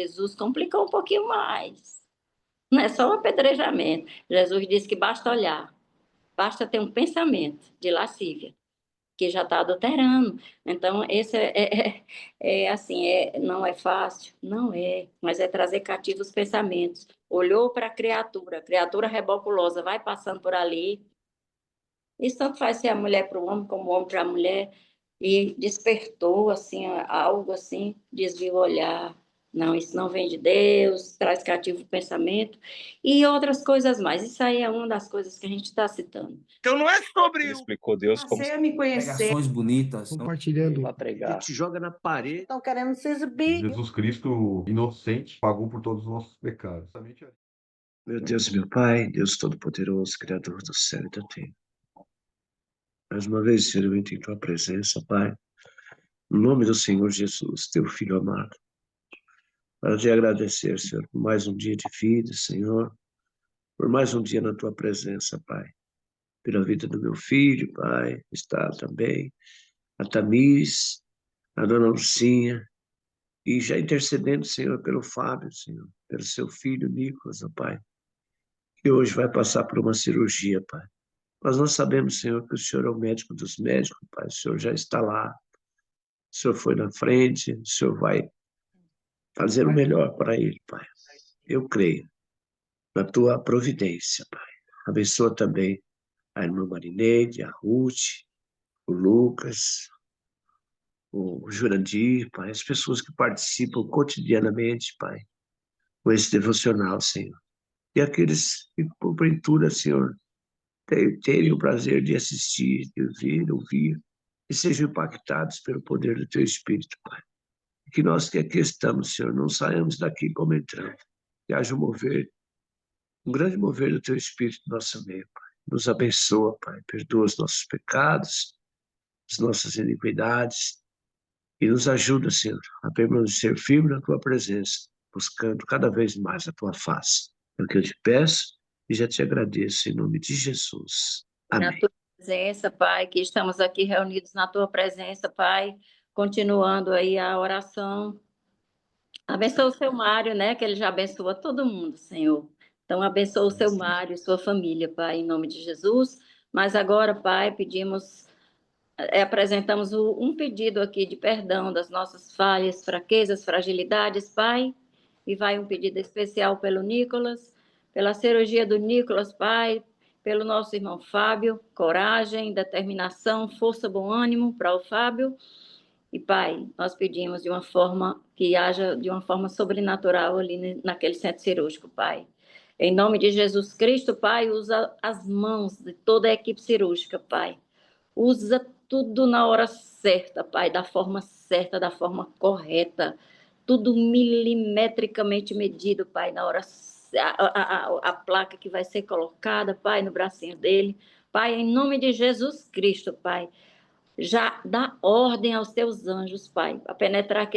Jesus complicou um pouquinho mais. Não é só um apedrejamento. Jesus disse que basta olhar, basta ter um pensamento de lascívia, que já está adulterando. Então, esse assim, não é fácil? Não é, mas é trazer cativos os pensamentos. Olhou para a criatura reboculosa vai passando por ali. Isso tanto faz ser a mulher para o homem, como o homem para a mulher, e despertou, assim, algo assim, desvia o olhar. Não, isso não vem de Deus, traz cativo o pensamento, e outras coisas mais. Isso aí é uma das coisas que a gente está citando. Então não é sobre Ele explicou Deus como Passei a me conhecer. Pregações bonitas. compartilhando. para pregar. te joga na parede. Estão querendo se exibir. Jesus Cristo, inocente, pagou por todos os nossos pecados. Meu Deus, meu Pai, Deus Todo-Poderoso, Criador do céu e da terra. Mais uma vez, Senhor, eu entro em Tua presença, Pai. No nome do Senhor Jesus, Teu Filho amado. Para te agradecer, Senhor, por mais um dia de vida, Senhor. Por mais um dia na Tua presença, Pai. Pela vida do meu filho, Pai. Está também a Tamis, a Dona Lucinha. E já intercedendo, Senhor, pelo Fábio, Senhor. Pelo seu filho, Nicolas, ó Pai. Que hoje vai passar por uma cirurgia, Pai. Mas nós sabemos, Senhor, que o Senhor é o médico dos médicos, Pai. O Senhor já está lá. O Senhor foi na frente. O Senhor vai fazer o melhor para ele, Pai. Eu creio na Tua providência, Pai. Abençoa também a irmã Marineide, a Ruth, o Lucas, o Jurandir, Pai. As pessoas que participam cotidianamente, Pai, com esse devocional, Senhor. E aqueles que, porventura, Senhor, terem o prazer de assistir, de ouvir, e sejam impactados pelo poder do Teu Espírito, Pai. Que nós que aqui estamos, Senhor, não saímos daqui como entramos. Que haja um mover, um grande mover do Teu Espírito no nosso meio, Pai. Nos abençoa, Pai. Perdoa os nossos pecados, as nossas iniquidades, e nos ajuda, Senhor, a permanecer firme na Tua presença, buscando cada vez mais a Tua face. É o que eu te peço e já te agradeço em nome de Jesus. Amém. Na tua presença, Pai, que estamos aqui reunidos na tua presença, Pai, continuando aí a oração. Abençoa o seu Mário, né, que ele já abençoa todo mundo, Senhor. Então, abençoa o seu Mário e sua família, Pai, em nome de Jesus. Mas agora, Pai, apresentamos um pedido aqui de perdão das nossas falhas, fraquezas, fragilidades, Pai, e vai um pedido especial pelo Nicolas, pela cirurgia do Nicolas, Pai, pelo nosso irmão Fábio, coragem, determinação, força, bom ânimo para o Fábio. E, Pai, nós pedimos de uma forma que haja de uma forma sobrenatural ali naquele centro cirúrgico, Pai. Em nome de Jesus Cristo, Pai, usa as mãos de toda a equipe cirúrgica, Pai. Usa tudo na hora certa, Pai, da forma certa, da forma correta. Tudo milimetricamente medido, Pai, na hora a placa que vai ser colocada, Pai, no bracinho dele. Pai, em nome de Jesus Cristo, Pai, já dá ordem aos teus anjos, Pai, a penetrar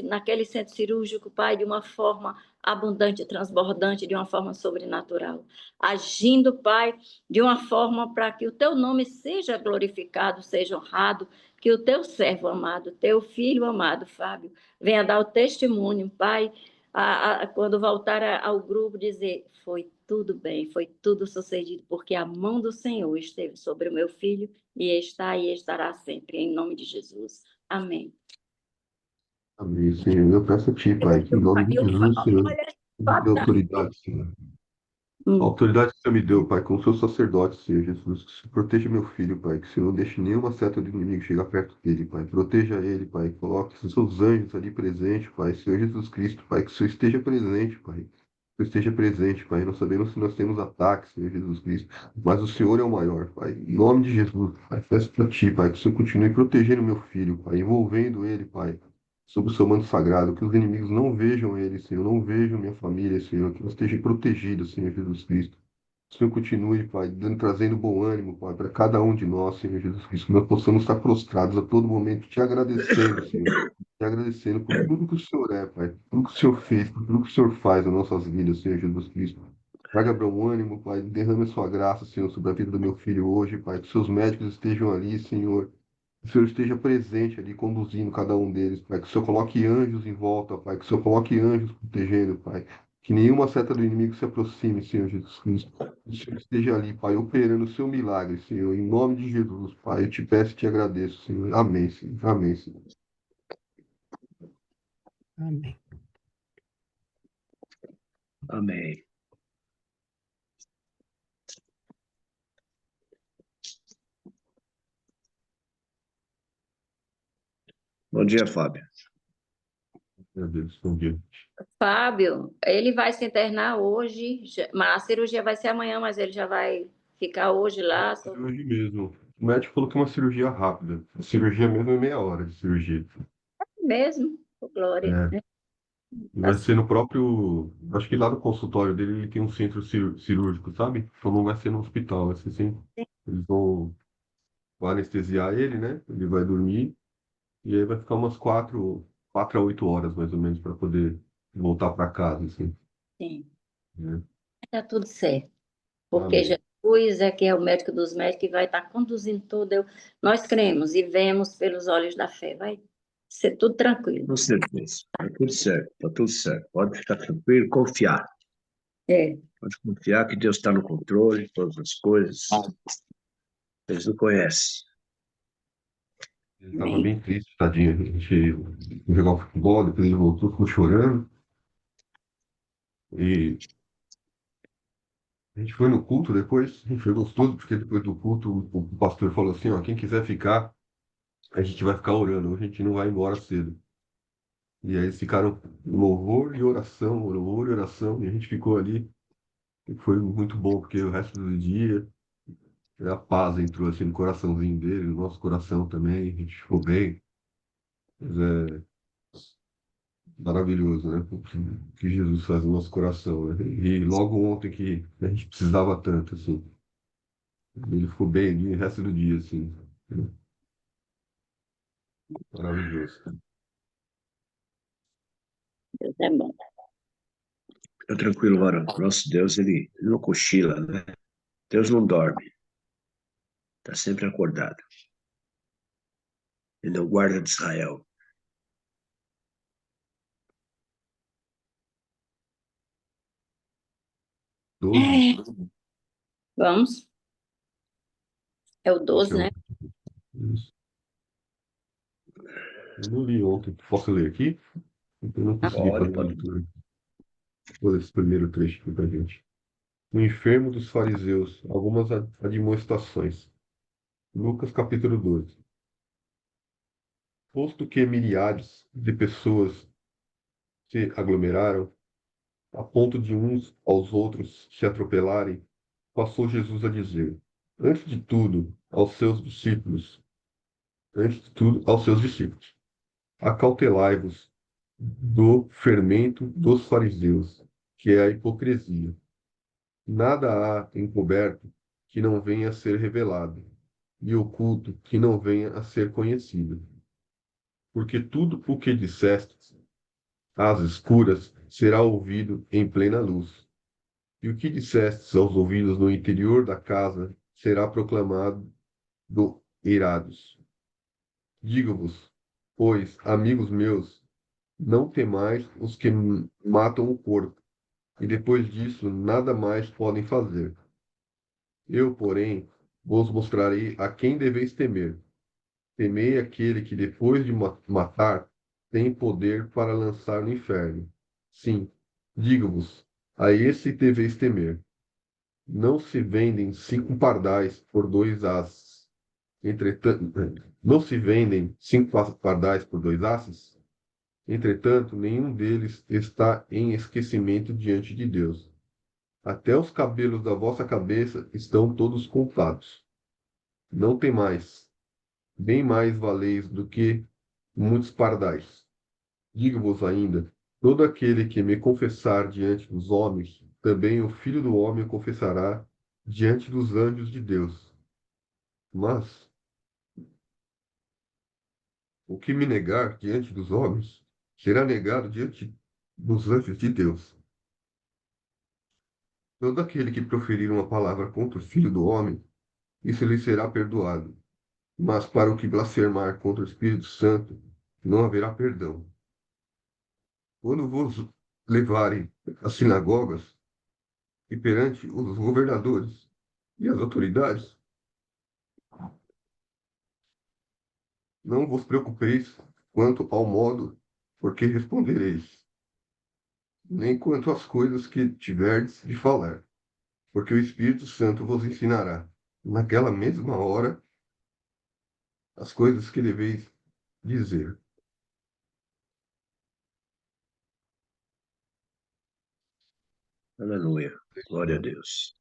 naquele centro cirúrgico, Pai, de uma forma abundante, transbordante, de uma forma sobrenatural. Agindo, Pai, de uma forma para que o teu nome seja glorificado, seja honrado, que o teu servo amado, teu filho amado, Fábio, venha dar o testemunho, Pai, quando voltar ao grupo, dizer: foi tudo bem, foi tudo sucedido, porque a mão do Senhor esteve sobre o meu filho e está e estará sempre, em nome de Jesus. Amém. Amém, Senhor. Eu peço a Ti, Pai, que em nome de Jesus, Senhor, me dê autoridade, Senhor. A autoridade que o Senhor me deu, Pai, como seu sacerdote, Senhor Jesus, que o Senhor proteja meu filho, Pai, que o Senhor não deixe nenhuma seta do inimigo chegar perto dele, Pai. Proteja ele, Pai, coloque os seus anjos ali presentes, Pai, Senhor Jesus Cristo, Pai, que o Senhor esteja presente, Pai. Que o Senhor esteja presente, Pai. Nós sabemos que nós temos ataques, Senhor Jesus Cristo, mas o Senhor é o maior, Pai. Em nome de Jesus, Pai, peço para Ti, Pai, que o Senhor continue protegendo meu filho, Pai, envolvendo ele, Pai, sob o seu manto sagrado, que os inimigos não vejam ele, Senhor, não vejam minha família, Senhor, que nós estejamos protegidos, Senhor Jesus Cristo. Que o Senhor continue, Pai, trazendo bom ânimo, Pai, para cada um de nós, Senhor Jesus Cristo, que nós possamos estar prostrados a todo momento, te agradecendo, Senhor, te agradecendo por tudo que o Senhor é, Pai, por tudo que o Senhor fez, por tudo que o Senhor faz nas nossas vidas, Senhor Jesus Cristo. Traga bom ânimo, Pai, derrame a sua graça, Senhor, sobre a vida do meu filho hoje, Pai, que os seus médicos estejam ali, Senhor, o Senhor esteja presente ali, conduzindo cada um deles, Pai. Que o Senhor coloque anjos em volta, Pai. Que o Senhor coloque anjos protegendo, Pai. Que nenhuma seta do inimigo se aproxime, Senhor Jesus Cristo. Que o Senhor esteja ali, Pai, operando o seu milagre, Senhor. Em nome de Jesus, Pai. Eu te peço e te agradeço, Senhor. Amém, Senhor. Amém, Senhor. Amém. Amém. Bom dia, Fábio. Meu Deus, bom dia. Fábio, ele vai se internar hoje, mas a cirurgia vai ser amanhã, mas ele já vai ficar hoje lá. Hoje mesmo. O médico falou que é uma cirurgia rápida. A cirurgia mesmo é meia hora de cirurgia. Mesmo, ô, Glória. É. Vai ser no próprio. Acho que lá no consultório dele ele tem um centro cirúrgico, sabe? Então não vai ser no hospital, vai ser assim. Eles vão anestesiar ele, né? Ele vai dormir e aí vai ficar umas 4 a 8 horas mais ou menos para poder voltar para casa, assim. Sim, Né? tá tudo certo. Porque Amém. Jesus é que é o médico dos médicos e vai estar conduzindo tudo. Nós cremos e vemos pelos olhos da fé. Vai ser tudo tranquilo. Com certeza. Tá tudo certo, tá tudo certo. Pode ficar tranquilo, confiar. É, Pode confiar que Deus está no controle de todas as coisas. Eles não conhecem. Ele estava bem triste, tadinho. A gente foi jogar futebol, depois ele voltou, ficou chorando. E a gente foi no culto depois, foi gostoso, porque depois do culto o pastor falou assim, ó, quem quiser ficar, a gente vai ficar orando, hoje a gente não vai embora cedo. E aí eles ficaram louvor e oração, e a gente ficou ali, e foi muito bom, porque o resto do dia, a paz entrou assim no coraçãozinho dele, no nosso coração também, a gente ficou bem. Mas é maravilhoso, né? O que Jesus faz no nosso coração, né? E logo ontem que a gente precisava tanto, assim, ele ficou bem ali o resto do dia, assim. Maravilhoso. Deus é bom. Fica tranquilo, varão. Nosso Deus, ele não cochila, né? Deus não dorme. Está sempre acordado. Ele é o guarda de Israel. Doze. Vamos. É o Esse 12, é né? isso. Eu não li ontem. Posso ler aqui? Eu não consegui Pode, fazer a pode. leitura. Vou ler esse primeiro trecho aqui pra gente. O enfermo dos fariseus. Algumas admoestações. Lucas capítulo 12. Posto que milhares de pessoas se aglomeraram, a ponto de uns aos outros se atropelarem, passou Jesus a dizer, antes de tudo, aos seus discípulos, antes de tudo, aos seus discípulos, acautelai-vos do fermento dos fariseus, que é a hipocrisia. Nada há encoberto que não venha a ser revelado, e oculto que não venha a ser conhecido. Porque tudo o que dissestes às escuras será ouvido em plena luz. E o que dissestes aos ouvidos no interior da casa será proclamado do irados. Digo-vos, pois, amigos meus, não temais os que matam o corpo, e depois disso nada mais podem fazer. Eu, porém, vos mostrarei a quem deveis temer. Temei aquele que, depois de matar, tem poder para lançar no inferno. Sim, digo-vos, a esse deveis temer. Não se vendem 5 pardais por 2 asas. Entretanto, não se vendem 5 pardais por 2 asas? Entretanto, nenhum deles está em esquecimento diante de Deus. Até os cabelos da vossa cabeça estão todos contados. Não temais, bem mais valeis do que muitos pardais. Digo-vos ainda, todo aquele que me confessar diante dos homens, também o Filho do Homem o confessará diante dos anjos de Deus. Mas o que me negar diante dos homens, será negado diante dos anjos de Deus. Todo aquele que proferir uma palavra contra o Filho do Homem, isso lhe será perdoado. Mas para o que blasfemar contra o Espírito Santo, não haverá perdão. Quando vos levarem às sinagogas e perante os governadores e as autoridades, não vos preocupeis quanto ao modo por que respondereis, nem quanto às coisas que tiverdes de falar, porque o Espírito Santo vos ensinará, naquela mesma hora, as coisas que deveis dizer. Aleluia. Glória a Deus.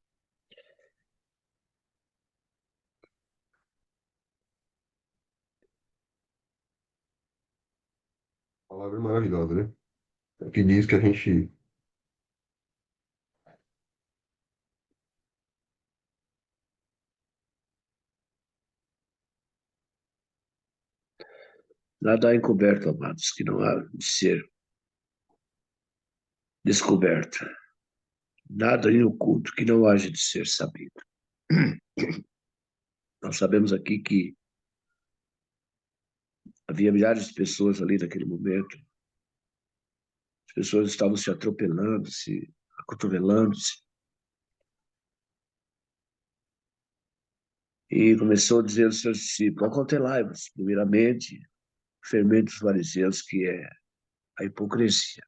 A palavra é maravilhosa, né? Que diz que a gente Nada há encoberto, amados, que não há de ser descoberto. Nada em oculto que não haja de ser sabido. Nós sabemos aqui que havia milhares de pessoas ali naquele momento. As pessoas estavam se atropelando, se acotovelando-se. E começou a dizer aos seus discípulos: acautelai-vos, primeiramente, o fermento dos fariseus, que é a hipocrisia.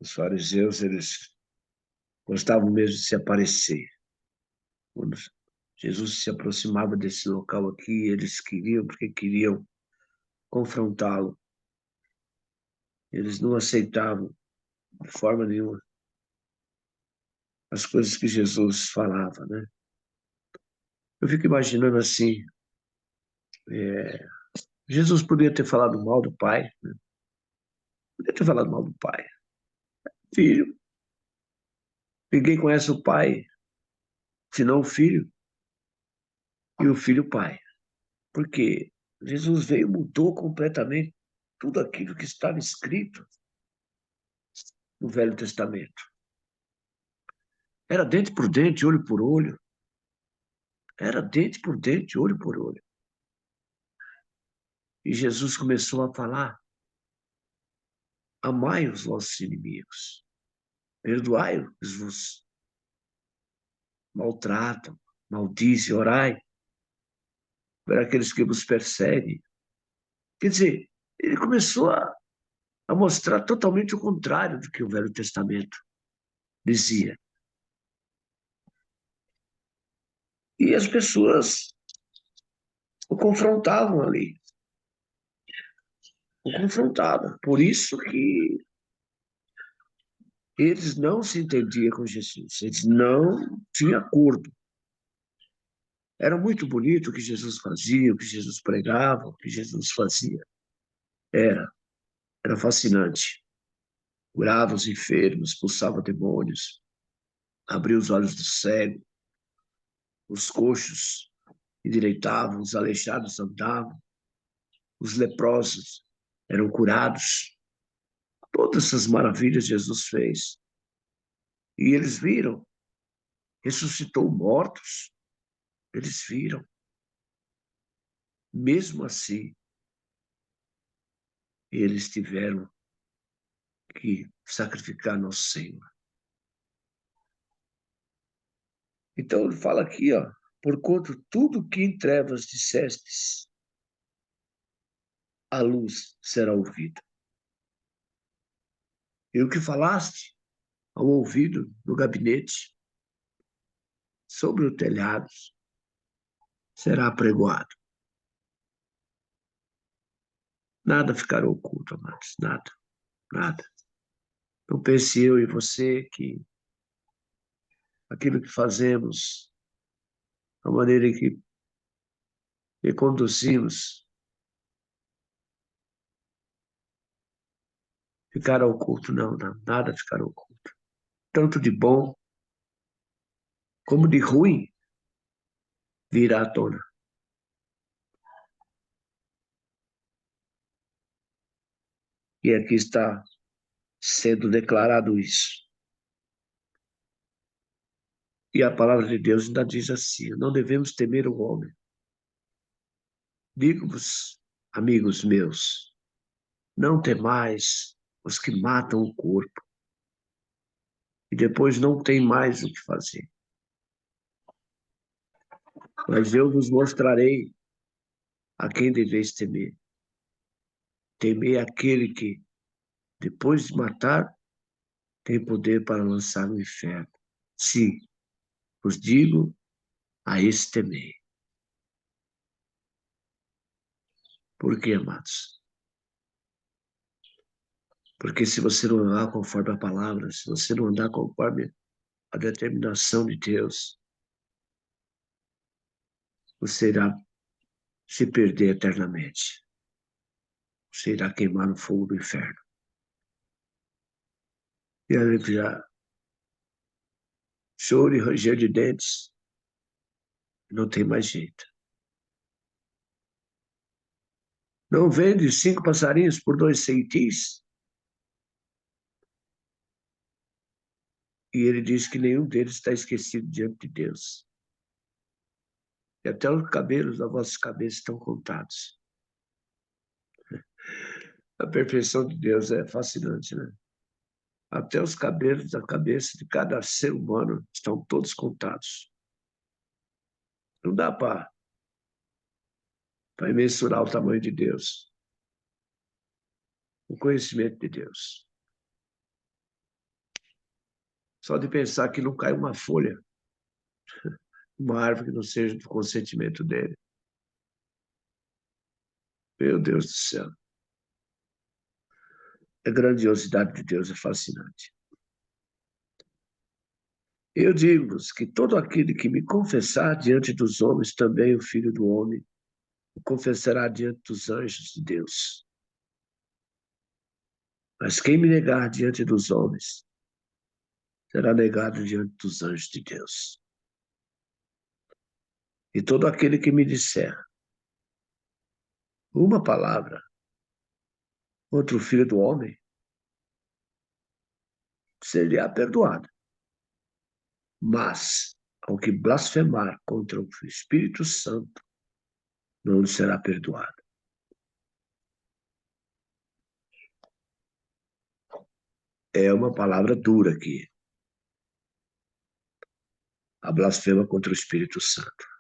Os fariseus, eles gostavam mesmo de se aparecer. Quando Jesus se aproximava desse local aqui, eles queriam, porque queriam confrontá-lo. Eles não aceitavam de forma nenhuma as coisas que Jesus falava, né? Eu fico imaginando assim, Jesus podia ter falado mal do pai, né? Podia ter falado mal do pai. Filho, ninguém conhece o pai, senão o filho, e o filho o pai. Porque Jesus veio e mudou completamente tudo aquilo que estava escrito no Velho Testamento. Era dente por dente, olho por olho. Era dente por dente, olho por olho. E Jesus começou a falar: amai os vossos inimigos, perdoai-os que vos maltratam, maldizem, orai por aqueles que vos perseguem. Quer dizer, ele começou a mostrar totalmente o contrário do que o Velho Testamento dizia. E as pessoas o confrontavam ali. O confrontavam. Por isso que eles não se entendiam com Jesus. Eles não tinham acordo. Era muito bonito o que Jesus fazia, o que Jesus pregava, o que Jesus fazia. Era fascinante. Curava os enfermos, expulsava demônios, abria os olhos do cego, os coxos endireitavam, os aleijados andavam, os leprosos eram curados. Todas essas maravilhas Jesus fez. E eles viram, ressuscitou mortos, eles viram. Mesmo assim, eles tiveram que sacrificar nosso Senhor. Então ele fala aqui, ó, porquanto tudo que em trevas dissestes, a luz será ouvida. E o que falaste ao ouvido no gabinete, sobre o telhado, será apregoado. Nada ficará oculto, amados, nada, nada. Não pense eu e você que aquilo que fazemos, a maneira em que conduzimos, ficará oculto. Não, não, nada ficará oculto. Tanto de bom como de ruim virá à tona. E aqui está sendo declarado isso. E a palavra de Deus ainda diz assim: não devemos temer o homem. Digo-vos, amigos meus, não temais os que matam o corpo, e depois não tem mais o que fazer. Mas eu vos mostrarei a quem deveis temer. Temei aquele que, depois de matar, tem poder para lançar no inferno. Sim, vos digo, a esse temei. Por quê, amados? Porque se você não andar conforme a palavra, se você não andar conforme a determinação de Deus, você irá se perder eternamente. Você irá queimar no fogo do inferno. E ali já choro e ranger de dentes, não tem mais jeito. Não vende 5 passarinhos por 2 centis? E ele diz que nenhum deles está esquecido diante de Deus. E até os cabelos da vossa cabeça estão contados. A perfeição de Deus é fascinante, né? Até os cabelos da cabeça de cada ser humano estão todos contados. Não dá para mensurar o tamanho de Deus, o conhecimento de Deus. Só de pensar que não cai uma folha, uma árvore que não seja do consentimento dele. Meu Deus do céu. A grandiosidade de Deus é fascinante. Eu digo-vos que todo aquele que me confessar diante dos homens, também o Filho do Homem o confessará diante dos anjos de Deus. Mas quem me negar diante dos homens, será negado diante dos anjos de Deus. E todo aquele que me disser uma palavra contra o Filho do Homem, será perdoado. Mas ao que blasfemar contra o Espírito Santo, não lhe será perdoado. É uma palavra dura aqui. A blasfema contra o Espírito Santo.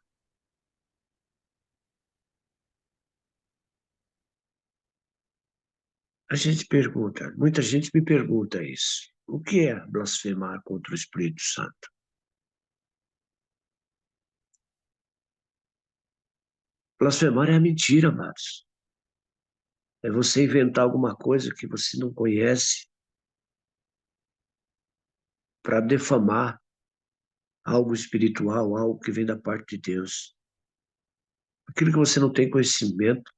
A gente pergunta, muita gente me pergunta isso. O que é blasfemar contra o Espírito Santo? Blasfemar é a mentira, amados. É você inventar alguma coisa que você não conhece para defamar algo espiritual, algo que vem da parte de Deus. Aquilo que você não tem conhecimento,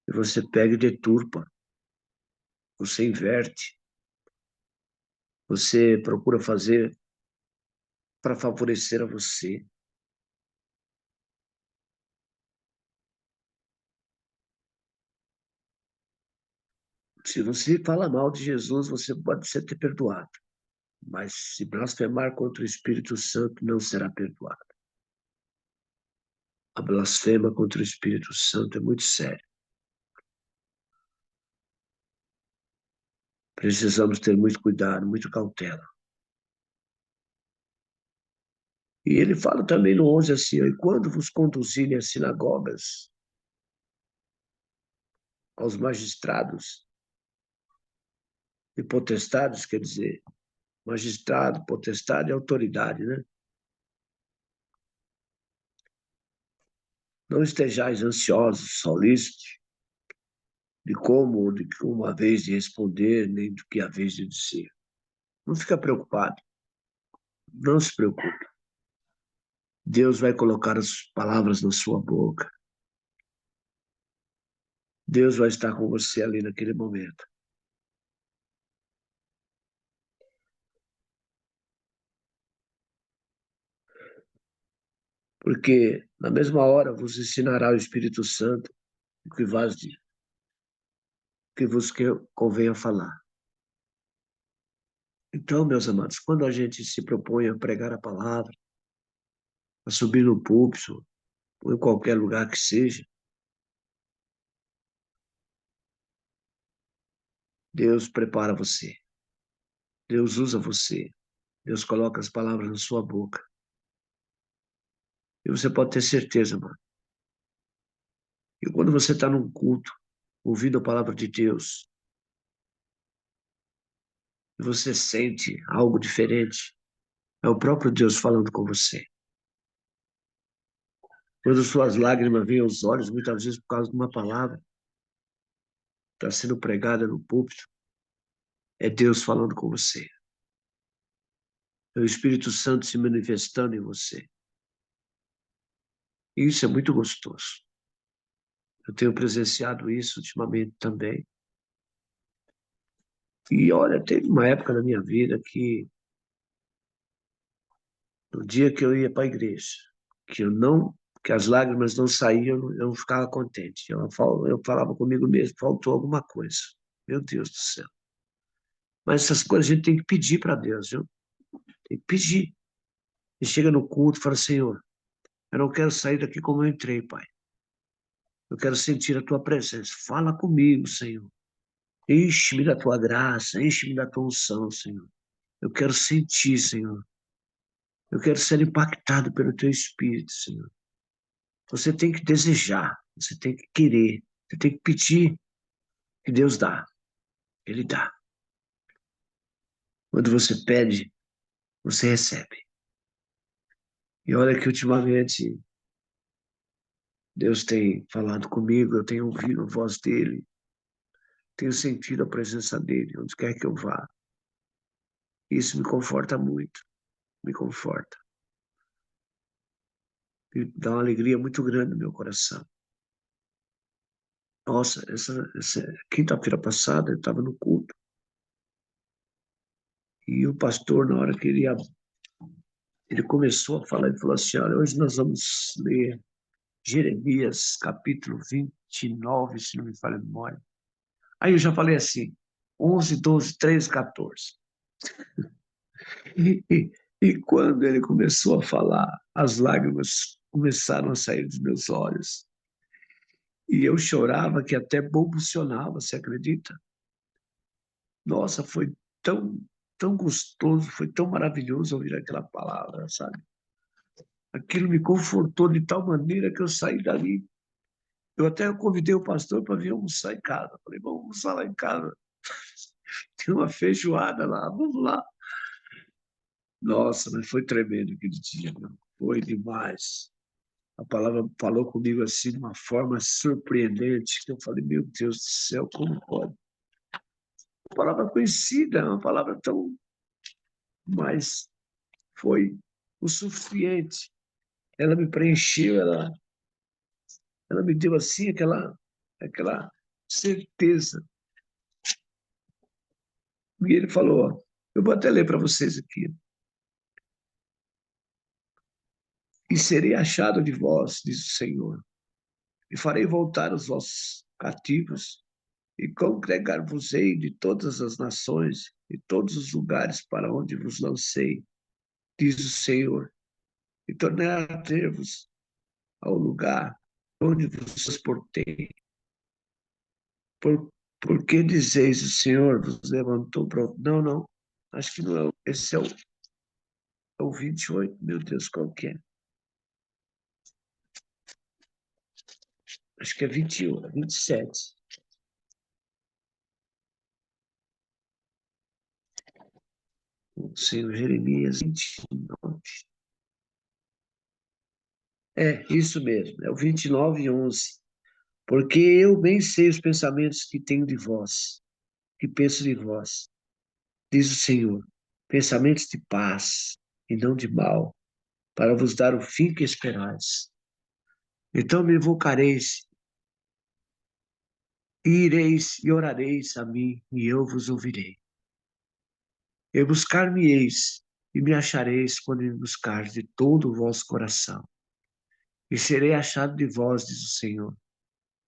e você pega e deturpa. Você inverte. Você procura fazer para favorecer a você. Se você fala mal de Jesus, você pode ser até perdoado. Mas se blasfemar contra o Espírito Santo, não será perdoado. A blasfema contra o Espírito Santo é muito séria. Precisamos ter muito cuidado, muita cautela. E ele fala também no 11 assim, e quando vos conduzirem às sinagogas, aos magistrados e potestades, quer dizer, magistrado, potestade e autoridade, né? Não estejais ansiosos, solícitos, de como ou de que uma vez de responder, nem do que a vez de dizer. Não fica preocupado. Não se preocupe. Deus vai colocar as palavras na sua boca. Deus vai estar com você ali naquele momento. Porque na mesma hora vos ensinará o Espírito Santo o que vos convenha falar. Então, meus amados, quando a gente se propõe a pregar a palavra, a subir no púlpito, ou em qualquer lugar que seja, Deus prepara você. Deus usa você. Deus coloca as palavras na sua boca. E você pode ter certeza, mano. E quando você está num culto, ouvindo a palavra de Deus, e você sente algo diferente, é o próprio Deus falando com você. Quando suas lágrimas vêm aos olhos, muitas vezes por causa de uma palavra que está sendo pregada no púlpito, é Deus falando com você. É o Espírito Santo se manifestando em você. E isso é muito gostoso. Eu tenho presenciado isso ultimamente também. E olha, teve uma época na minha vida que, no dia que eu ia para a igreja, que as lágrimas não saíam, eu não ficava contente. Eu falava comigo mesmo, faltou alguma coisa. Meu Deus do céu. Mas essas coisas a gente tem que pedir para Deus, viu? Tem que pedir. E chega no culto e fala, Senhor, eu não quero sair daqui como eu entrei, Pai. Eu quero sentir a tua presença. Fala comigo, Senhor. Enche-me da tua graça, enche-me da tua unção, Senhor. Eu quero sentir, Senhor. Eu quero ser impactado pelo teu Espírito, Senhor. Você tem que desejar, você tem que querer, você tem que pedir, que Deus dá. Ele dá. Quando você pede, você recebe. E olha que ultimamente Deus tem falado comigo, eu tenho ouvido a voz dele, tenho sentido a presença dele, onde quer que eu vá. Isso me conforta muito, me conforta. E dá uma alegria muito grande no meu coração. Nossa, essa quinta-feira passada eu estava no culto e o pastor, na hora que ele começou a falar, ele falou assim, olha, hoje nós vamos ler Jeremias, capítulo 29, se não me falha a memória. Aí eu já falei assim, 11, 12, 13, 14. E quando ele começou a falar, as lágrimas começaram a sair dos meus olhos. E eu chorava que até balbucionava, você acredita? Nossa, foi tão, tão gostoso, foi tão maravilhoso ouvir aquela palavra, sabe? Aquilo me confortou de tal maneira que eu saí dali. Eu até convidei o pastor para vir almoçar em casa. Falei, vamos almoçar lá em casa. Tem uma feijoada lá, vamos lá. Nossa, mas foi tremendo aquele dia, meu. Foi demais. A palavra falou comigo assim de uma forma surpreendente, que eu falei, meu Deus do céu, como pode? Uma palavra conhecida, uma palavra tão... Mas foi o suficiente. Ela me preencheu, ela me deu assim aquela certeza. E ele falou, ó, eu vou até ler para vocês aqui. E serei achado de vós, diz o Senhor, e farei voltar os vossos cativos, e congregar-vos-ei de todas as nações e todos os lugares para onde vos lancei, diz o Senhor, e tornarei a ter-vos ao lugar onde vos transportei. Porque dizeis, o Senhor vos levantou para... Não, não, acho que não é. Esse é o 28, meu Deus, qual que é? Acho que é 21, 27. O Senhor Jeremias 29. É, isso mesmo, é o 29, 11. Porque eu bem sei os pensamentos que tenho de vós, que penso de vós, diz o Senhor, pensamentos de paz e não de mal, para vos dar o fim que esperais. Então me invocareis, e ireis e orareis a mim, e eu vos ouvirei. E buscar-me-eis, e me achareis quando me buscardes de todo o vosso coração. E serei achado de vós, diz o Senhor,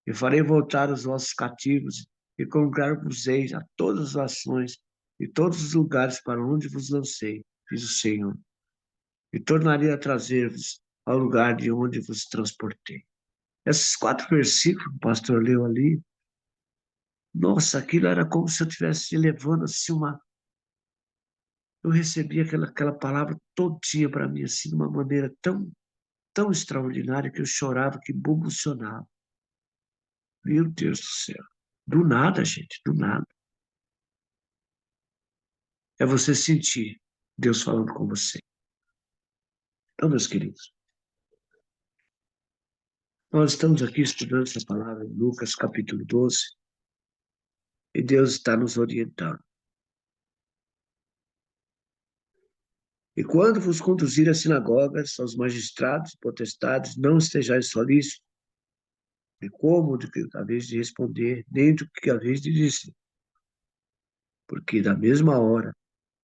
e farei voltar os vossos cativos, e congregar-vos-eis a todas as nações e todos os lugares para onde vos lancei, diz o Senhor, e tornarei a trazer-vos ao lugar de onde vos transportei. Esses 4 versículos que o pastor leu ali, nossa, aquilo era como se eu estivesse levando assim uma. Eu recebi aquela palavra todinha para mim, assim, de uma maneira tão extraordinária que eu chorava, que bubucionava. Meu Deus do céu. Do nada, gente, do nada. É você sentir Deus falando com você. Então, meus queridos, nós estamos aqui estudando essa palavra em Lucas capítulo 12, e Deus está nos orientando. E quando vos conduzir às sinagogas, aos magistrados, potestades, não estejais solícitos, de como do que haveis de responder, nem do que haveis de dizer, porque da mesma hora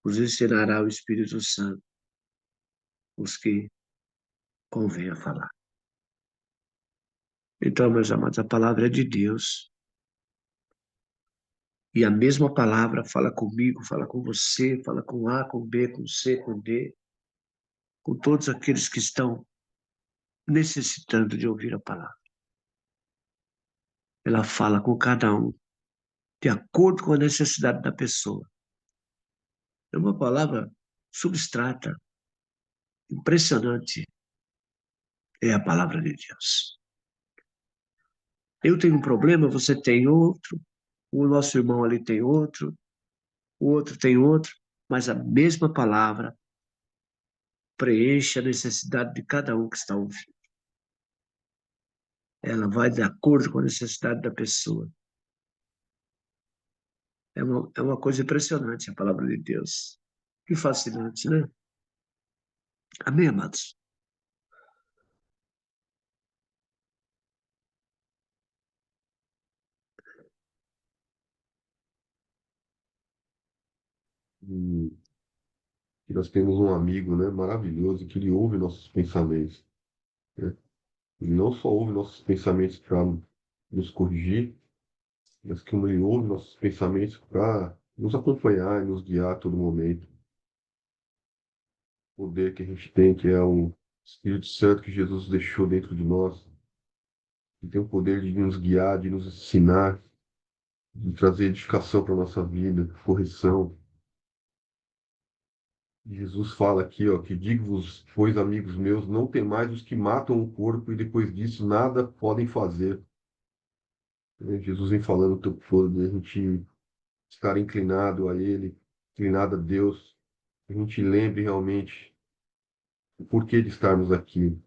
vos ensinará o Espírito Santo os que convém a falar. Então, meus amados, a palavra é de Deus. E a mesma palavra fala comigo, fala com você, fala com A, com B, com C, com D, com todos aqueles que estão necessitando de ouvir a palavra. Ela fala com cada um, de acordo com a necessidade da pessoa. É uma palavra substrata, impressionante. É a palavra de Deus. Eu tenho um problema, você tem outro, o nosso irmão ali tem outro, o outro tem outro, mas a mesma palavra preenche a necessidade de cada um que está ouvindo. Ela vai de acordo com a necessidade da pessoa. É uma coisa impressionante a palavra de Deus. Que fascinante, né? Amém, amados? E nós temos um amigo, né, maravilhoso, que ele ouve nossos pensamentos, né? Ele não só ouve nossos pensamentos para nos corrigir, mas que ele ouve nossos pensamentos para nos acompanhar e nos guiar a todo momento. O poder que a gente tem, que é o Espírito Santo que Jesus deixou dentro de nós, que tem o poder de nos guiar, de nos ensinar, de trazer edificação para a nossa vida, correção. Jesus fala aqui, ó, que digo-vos, pois, amigos meus, não temais os que matam o corpo e depois disso nada podem fazer. Jesus vem falando o tempo todo, né? A gente estar inclinado a Ele, inclinado a Deus, que a gente lembre realmente o porquê de estarmos aqui,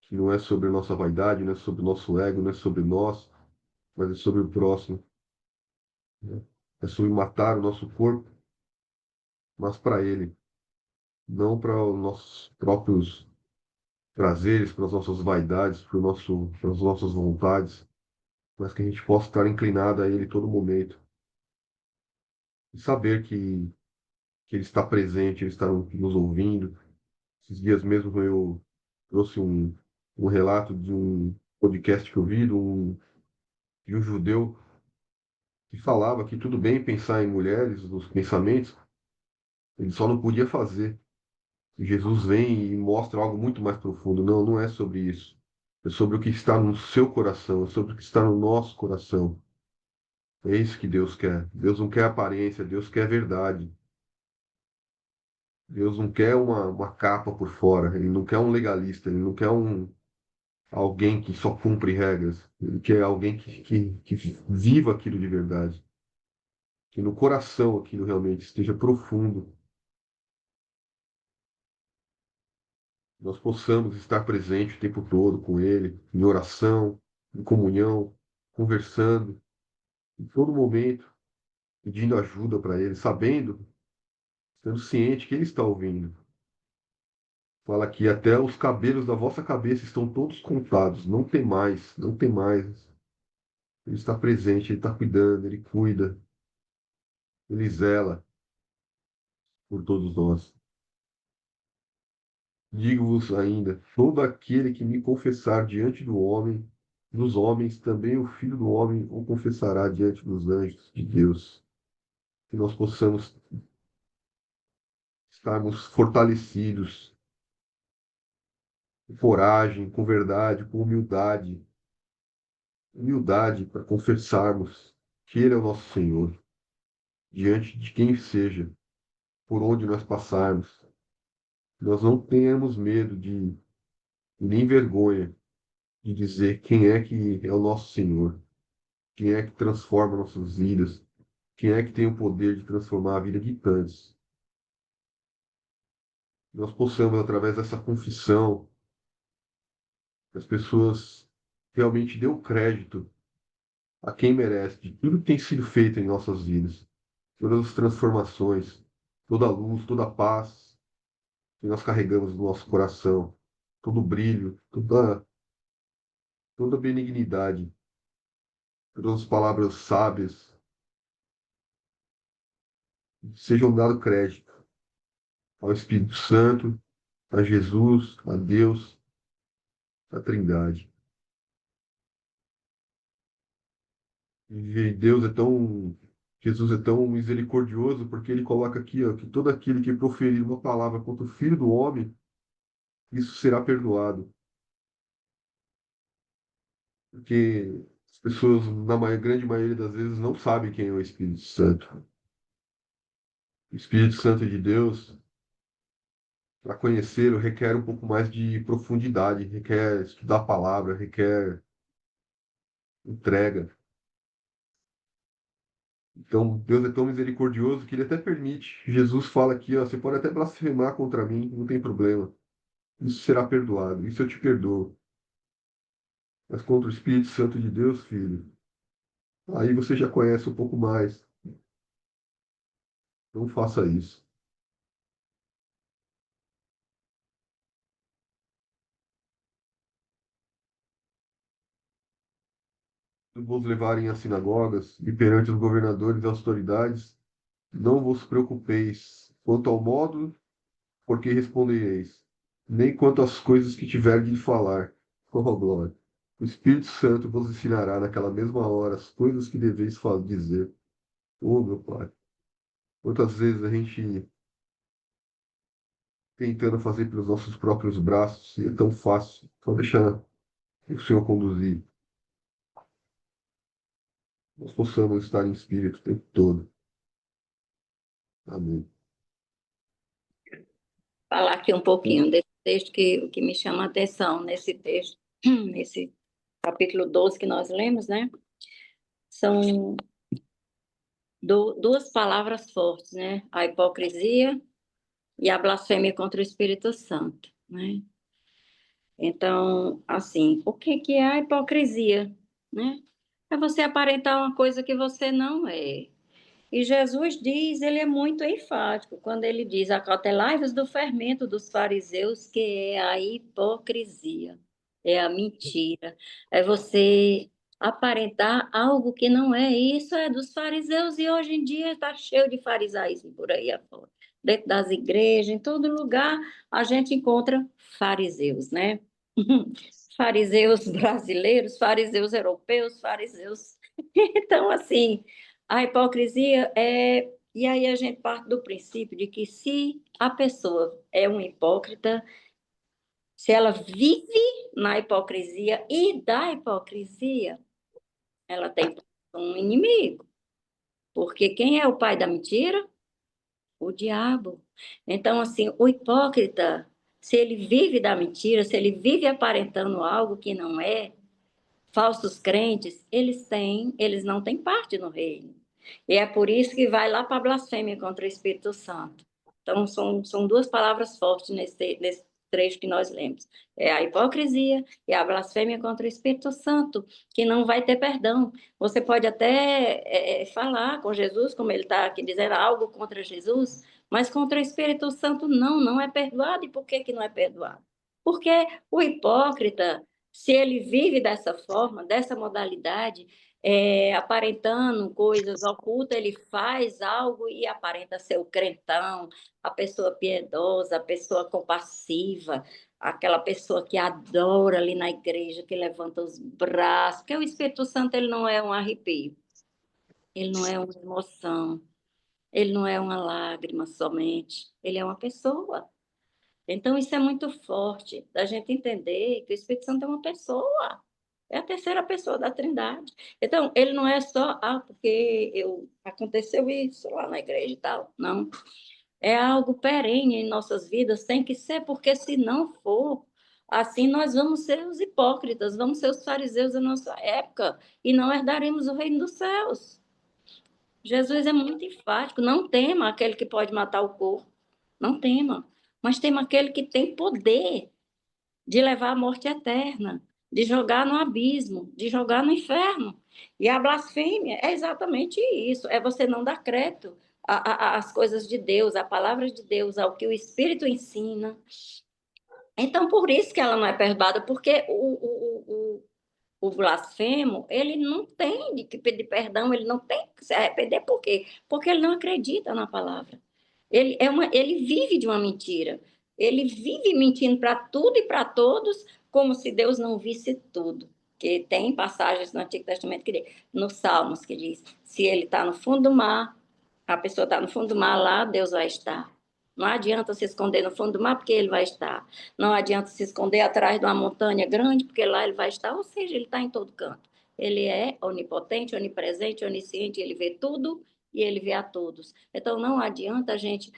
que não é sobre a nossa vaidade, não é sobre o nosso ego, não é sobre nós, mas é sobre o próximo, né? É sobre matar o nosso corpo, mas para Ele, não para os nossos próprios prazeres, para as nossas vaidades, para as nossas vontades, mas que a gente possa estar inclinado a Ele todo momento e saber que Ele está presente, Ele está nos ouvindo. Esses dias mesmo eu trouxe um relato de um podcast que eu vi de um judeu que falava que tudo bem pensar em mulheres, nos pensamentos, ele só não podia fazer. E Jesus vem e mostra algo muito mais profundo. Não, não é sobre isso. É sobre o que está no seu coração, é sobre o que está no nosso coração. É isso que Deus quer. Deus não quer aparência, Deus quer verdade. Deus não quer uma capa por fora, ele não quer um legalista, ele não quer alguém que só cumpre regras, ele quer alguém que viva aquilo de verdade, que no coração aquilo realmente esteja profundo, nós possamos estar presente o tempo todo com ele, em oração, em comunhão, conversando, em todo momento, pedindo ajuda para ele, sabendo, estando ciente que ele está ouvindo. Fala que até os cabelos da vossa cabeça estão todos contados. Não tem mais, não tem mais. Ele está presente, ele está cuidando, ele cuida, ele zela por todos nós. Digo-vos ainda, todo aquele que me confessar diante dos homens, também o Filho do Homem o confessará diante dos anjos de Deus. que nós possamos estarmos fortalecidos, com coragem, com verdade, com humildade, humildade para confessarmos que Ele é o nosso Senhor, diante de quem seja, por onde nós passarmos. Nós não tenhamos medo de, nem vergonha de dizer quem é que é o nosso Senhor, quem é que transforma nossas vidas, quem é que tem o poder de transformar a vida de tantos. Nós possamos, através dessa confissão, que as pessoas realmente dêem o crédito a quem merece de tudo que tem sido feito em nossas vidas, todas as transformações, toda a luz, toda a paz que nós carregamos no nosso coração, todo o brilho, toda a benignidade, todas as palavras sábias, sejam dado crédito ao Espírito Santo, a Jesus, a Deus, a Trindade. E Deus é tão, Jesus é tão misericordioso, porque ele coloca aqui, ó, que todo aquele que proferir uma palavra contra o Filho do Homem, isso será perdoado. Porque as pessoas, grande maioria das vezes, não sabem quem é o Espírito Santo. O Espírito Santo de Deus, para conhecê-lo, requer um pouco mais de profundidade, requer estudar a palavra, requer entrega. Então, Deus é tão misericordioso que ele até permite. Jesus fala aqui, ó, você pode até blasfemar contra mim, não tem problema. Isso será perdoado, isso eu te perdoo. Mas contra o Espírito Santo de Deus, filho, aí você já conhece um pouco mais. Não faça isso. Vos levarem às sinagogas e perante os governadores e autoridades, não vos preocupeis quanto ao modo por que respondereis, nem quanto às coisas que tiverdes de falar. Oh, glória! O Espírito Santo vos ensinará naquela mesma hora as coisas que deveis dizer. Oh, meu Pai! Quantas vezes a gente tentando fazer pelos nossos próprios braços e é tão fácil, só deixar o Senhor conduzir. Nós possamos estar em espírito o tempo todo. Amém. Falar aqui um pouquinho desse texto que o que me chama a atenção nesse texto, nesse capítulo 12 que nós lemos, né? São duas palavras fortes, né? A hipocrisia e a blasfêmia contra o Espírito Santo, né? Então, assim, o que é a hipocrisia, né? É você aparentar uma coisa que você não é. E Jesus diz, ele é muito enfático, quando ele diz, acautelai-vos do fermento dos fariseus, que é a hipocrisia, é a mentira, é você aparentar algo que não é. Isso é dos fariseus, e hoje em dia está cheio de farisaísmo por aí afora. Dentro das igrejas, em todo lugar, a gente encontra fariseus, né? Fariseus brasileiros, fariseus europeus, fariseus. Então, assim, a hipocrisia é. E aí a gente parte do princípio de que se a pessoa é um hipócrita, se ela vive na hipocrisia e da hipocrisia, ela tem um inimigo. Porque quem é o pai da mentira? O diabo. Então, assim, o hipócrita, se ele vive da mentira, se ele vive aparentando algo que não é, falsos crentes, eles não têm parte no reino. E é por isso que vai lá para a blasfêmia contra o Espírito Santo. Então, são duas palavras fortes nesse trecho que nós lemos. É a hipocrisia e a blasfêmia contra o Espírito Santo, que não vai ter perdão. Você pode até falar com Jesus, como ele está aqui dizendo, algo contra Jesus, mas contra o Espírito Santo não é perdoado. E por que não é perdoado? Porque o hipócrita, se ele vive dessa forma, dessa modalidade, aparentando coisas ocultas, ele faz algo e aparenta ser o crentão, a pessoa piedosa, a pessoa compassiva, aquela pessoa que adora ali na igreja, que levanta os braços, porque o Espírito Santo ele não é um arrepio, ele não é uma emoção, Ele não é uma lágrima somente, ele é uma pessoa. Então, isso é muito forte, da gente entender que o Espírito Santo é uma pessoa, é a terceira pessoa da Trindade. Então, ele não é só, porque aconteceu isso lá na igreja e tal. Não. É algo perene em nossas vidas, tem que ser, porque se não for, assim nós vamos ser os hipócritas, vamos ser os fariseus da nossa época, e não herdaremos o reino dos céus. Jesus é muito enfático, não tema aquele que pode matar o corpo, não tema, mas tema aquele que tem poder de levar à morte eterna, de jogar no abismo, de jogar no inferno. E a blasfêmia é exatamente isso, é você não dar crédito às coisas de Deus, à palavra de Deus, ao que o Espírito ensina. Então, por isso que ela não é perdoada, porque o blasfemo, ele não tem de que pedir perdão, ele não tem que se arrepender, por quê? Porque ele não acredita na palavra. Ele vive de uma mentira. Ele vive mentindo para tudo e para todos, como se Deus não visse tudo. Que tem passagens no Antigo Testamento, nos Salmos, que diz: se ele está no fundo do mar, a pessoa está no fundo do mar, lá Deus vai estar. Não adianta se esconder no fundo do mar, porque ele vai estar. Não adianta se esconder atrás de uma montanha grande, porque lá ele vai estar. Ou seja, ele está em todo canto. Ele é onipotente, onipresente, onisciente, ele vê tudo e ele vê a todos. Então, não adianta a gente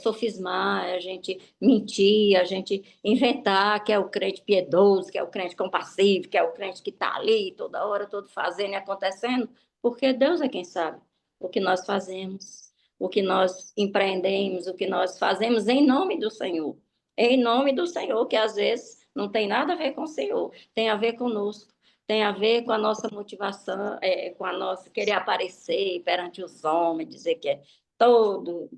sofismar, a gente mentir, a gente inventar que é o crente piedoso, que é o crente compassivo, que é o crente que está ali toda hora, todo fazendo e acontecendo, porque Deus é quem sabe o que nós fazemos, o que nós empreendemos, o que nós fazemos em nome do Senhor. Em nome do Senhor, que às vezes não tem nada a ver com o Senhor, tem a ver conosco, tem a ver com a nossa motivação, com a nossa querer aparecer perante os homens, dizer que é todo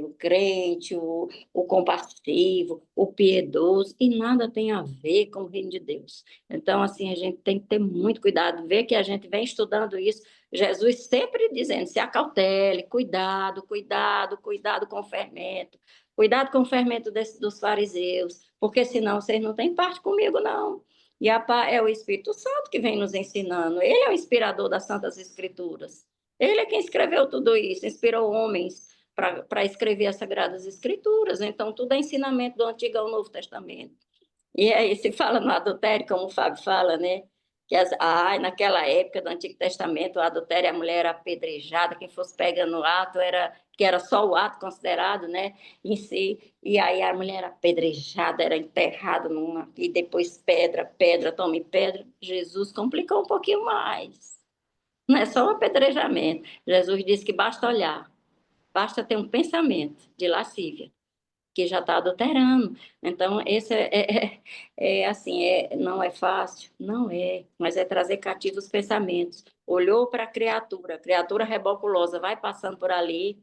o crente, o compassivo, o piedoso, e nada tem a ver com o reino de Deus. Então, assim, a gente tem que ter muito cuidado, ver que a gente vem estudando isso, Jesus sempre dizendo, se acautele, cuidado, cuidado, cuidado com o fermento, cuidado com o fermento dos fariseus, porque senão vocês não têm parte comigo, não. E é o Espírito Santo que vem nos ensinando, ele é o inspirador das Santas Escrituras. Ele é quem escreveu tudo isso, inspirou homens para escrever as Sagradas Escrituras. Então, tudo é ensinamento do Antigo ao Novo Testamento. E aí se fala no adultério, como o Fábio fala, né? Naquela época do Antigo Testamento, o adultério, a mulher era apedrejada, quem fosse pega no ato, que era só o ato considerado, né, em si, e aí a mulher era apedrejada, era enterrada e depois pedra, pedra, tome pedra. Jesus complicou um pouquinho mais. Não é só o apedrejamento. Jesus disse que basta olhar, basta ter um pensamento de lascívia, que já está adulterando. Então, esse assim, não é fácil? Não é, mas é trazer cativos os pensamentos. Olhou para a criatura reboculosa vai passando por ali,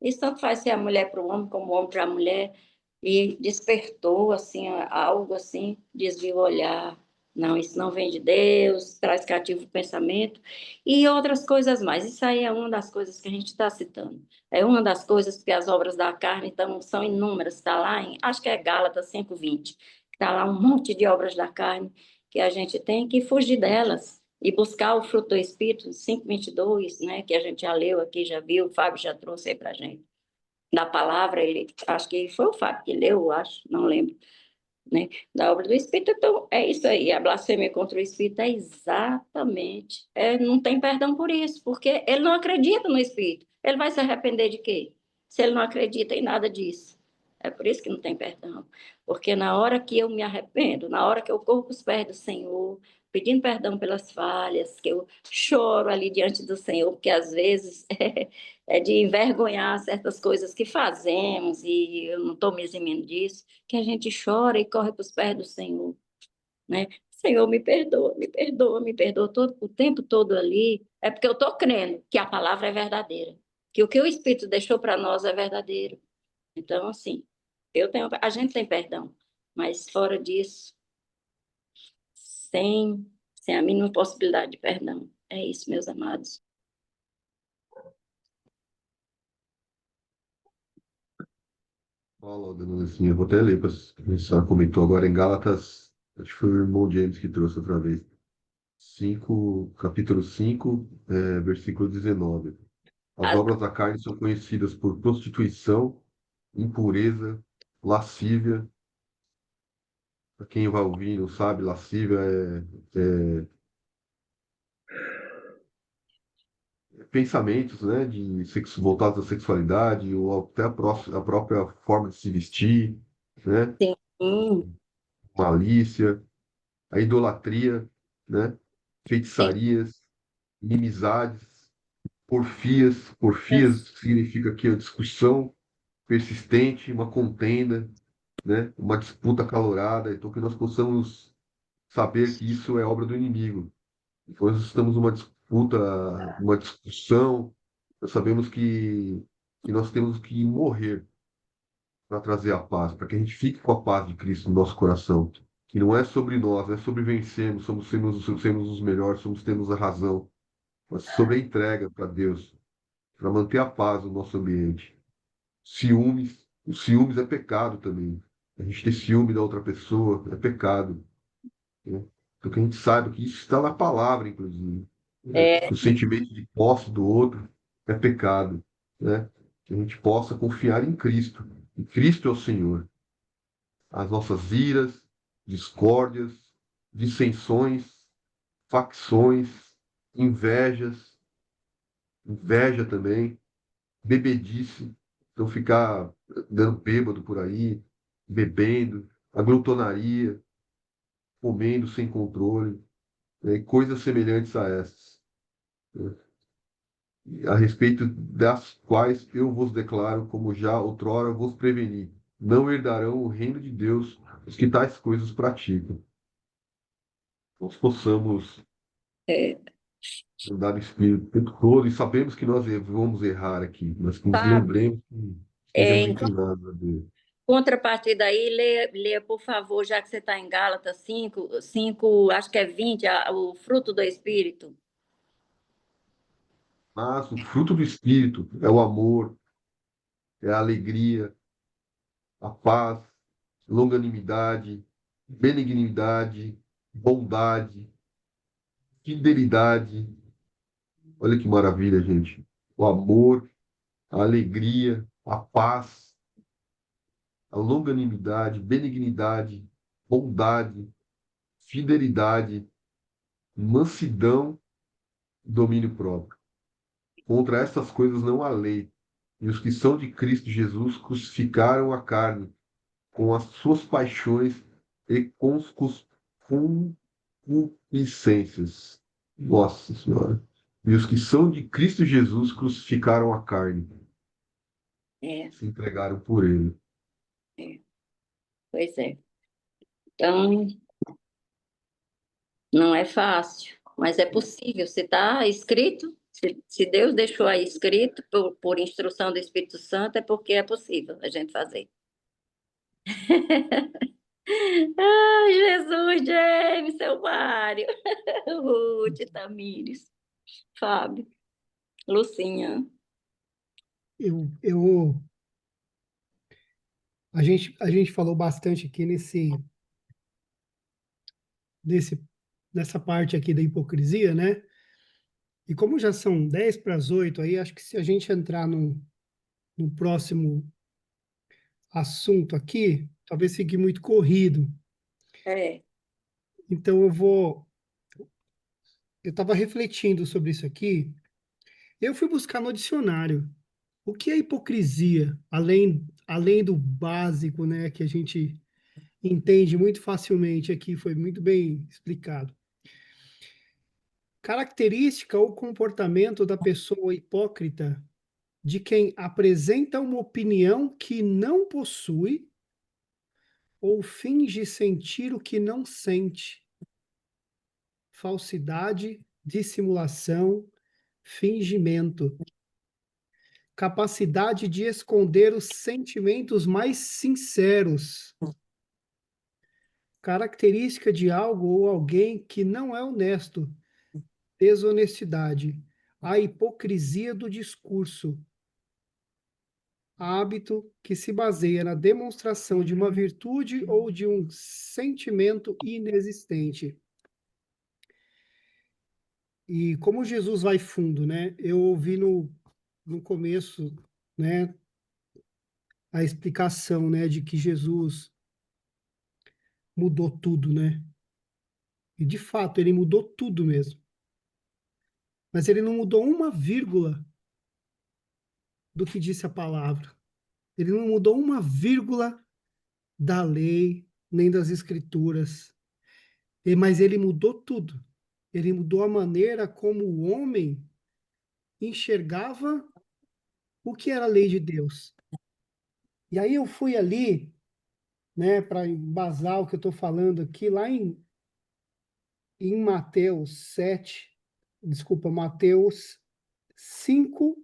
isso tanto faz ser a mulher para o homem, como o homem para a mulher, e despertou, assim, algo assim, desviou o olhar. Não, isso não vem de Deus, traz cativo o pensamento, e outras coisas mais. Isso aí é uma das coisas que a gente está citando. É uma das coisas que as obras da carne são inúmeras. Está lá acho que é Gálatas 5:20, está lá um monte de obras da carne que a gente tem que fugir delas e buscar o fruto do Espírito, 5:22, né, que a gente já leu aqui, já viu, o Fábio já trouxe aí para a gente. Da palavra, acho que foi o Fábio que leu, acho, não lembro, né, da obra do Espírito. Então, é isso aí, a blasfêmia contra o Espírito é exatamente, não tem perdão por isso, porque ele não acredita no Espírito. Ele vai se arrepender de quê? Se ele não acredita em nada disso. É por isso que não tem perdão. Porque na hora que eu me arrependo, na hora que eu corro os pés do Senhor, pedindo perdão pelas falhas, que eu choro ali diante do Senhor, porque às vezes é de envergonhar certas coisas que fazemos, e eu não estou me eximindo disso, que a gente chora e corre para os pés do Senhor, né? Senhor, me perdoa, me perdoa, me perdoa o tempo todo ali. É porque eu estou crendo que a palavra é verdadeira, que o Espírito deixou para nós é verdadeiro. Então, assim, a gente tem perdão, mas fora disso, sem a mínima possibilidade de perdão. É isso, meus amados. Fala, dona Lucinha, eu vou até ler, para a senhora comentou agora em Gálatas, acho que foi o irmão James que trouxe outra vez. Capítulo 5, versículo 19. As obras da carne são conhecidas por prostituição, impureza, lascívia. Para quem vai ouvir e não sabe, lascívia é pensamentos, né, voltados à sexualidade ou até a própria forma de se vestir, né, Sim, malícia, a idolatria, né, sim. feitiçarias, inimizades, porfias. Porfias significa que a discussão persistente, uma contenda, né, uma disputa acalorada. Então, que nós possamos saber que isso é obra do inimigo. Quando nós estamos numa disputa, numa discussão, nós sabemos que nós temos que morrer para trazer a paz, para que a gente fique com a paz de Cristo no nosso coração. Que não é sobre nós, não é sobre vencermos, sermos os melhores, temos a razão, mas sobre a entrega para Deus, para manter a paz no nosso ambiente. Ciúmes, o ciúmes é pecado também. A gente ter ciúme da outra pessoa é pecado, né? Então que a gente saiba que isso está na palavra, inclusive, né? É, Que o sentimento de posse do outro é pecado, né? Que a gente possa confiar em Cristo. E Cristo é o Senhor. As nossas iras, discórdias, dissensões, facções, invejas, inveja também, bebedice, então ficar dando bêbado por aí, bebendo, a glutonaria, comendo sem controle, né, e coisas semelhantes a essas, né, a respeito das quais eu vos declaro, como já outrora vos preveni, não herdarão o reino de Deus os que tais coisas praticam. Nós possamos é, andar no Espírito o tempo todo e sabemos que nós vamos errar aqui, mas que nos Fábio, lembremos que é, estejamos em inclinados a Deus. contrapartida aí, leia, por favor, já que você está em Gálatas 5, acho que é 20, o fruto do Espírito. Mas o fruto do Espírito é o amor, é a alegria, a paz, longanimidade, benignidade, bondade, fidelidade. Olha que maravilha, gente. O amor, a alegria, a paz, a longanimidade, benignidade, bondade, fidelidade, mansidão, domínio próprio. Contra essas coisas não há lei. E os que são de Cristo Jesus crucificaram a carne com as suas paixões e com as concupiscências. Nossa Senhora. E os que são de Cristo Jesus crucificaram a carne, É, se entregaram por ele. é, pois é. Então, não é fácil, mas é possível. Se está escrito, se Deus deixou aí escrito por instrução do Espírito Santo, é porque é possível a gente fazer. Ai, Jesus, James, seu Mário, Ruth, Tamires, Fábio, Lucinha. Eu, a gente falou bastante aqui nessa parte aqui da hipocrisia, né? E como já são 10 para as 8, aí acho que se a gente entrar no próximo assunto aqui, talvez fique muito corrido. É, Então eu estava refletindo sobre isso aqui, eu fui buscar no dicionário. O que é hipocrisia? Além do básico, né, que a gente entende muito facilmente aqui, foi muito bem explicado. Característica ou comportamento da pessoa hipócrita de quem apresenta uma opinião que não possui ou finge sentir o que não sente. Falsidade, dissimulação, fingimento. Capacidade de esconder os sentimentos mais sinceros. Característica de algo ou alguém que não é honesto. Desonestidade. A hipocrisia do discurso. Hábito que se baseia na demonstração de uma virtude ou de um sentimento inexistente. E como Jesus vai fundo, né? Eu ouvi no começo, né, a explicação, né, de que Jesus mudou tudo, né? E de fato, ele mudou tudo mesmo. Mas ele não mudou uma vírgula do que disse a palavra. Ele não mudou uma vírgula da lei, nem das escrituras. Mas ele mudou tudo. Ele mudou a maneira como o homem enxergava o que era a lei de Deus. E aí eu fui ali, né, para embasar o que eu estou falando aqui, lá em Mateus 7, desculpa, Mateus 5,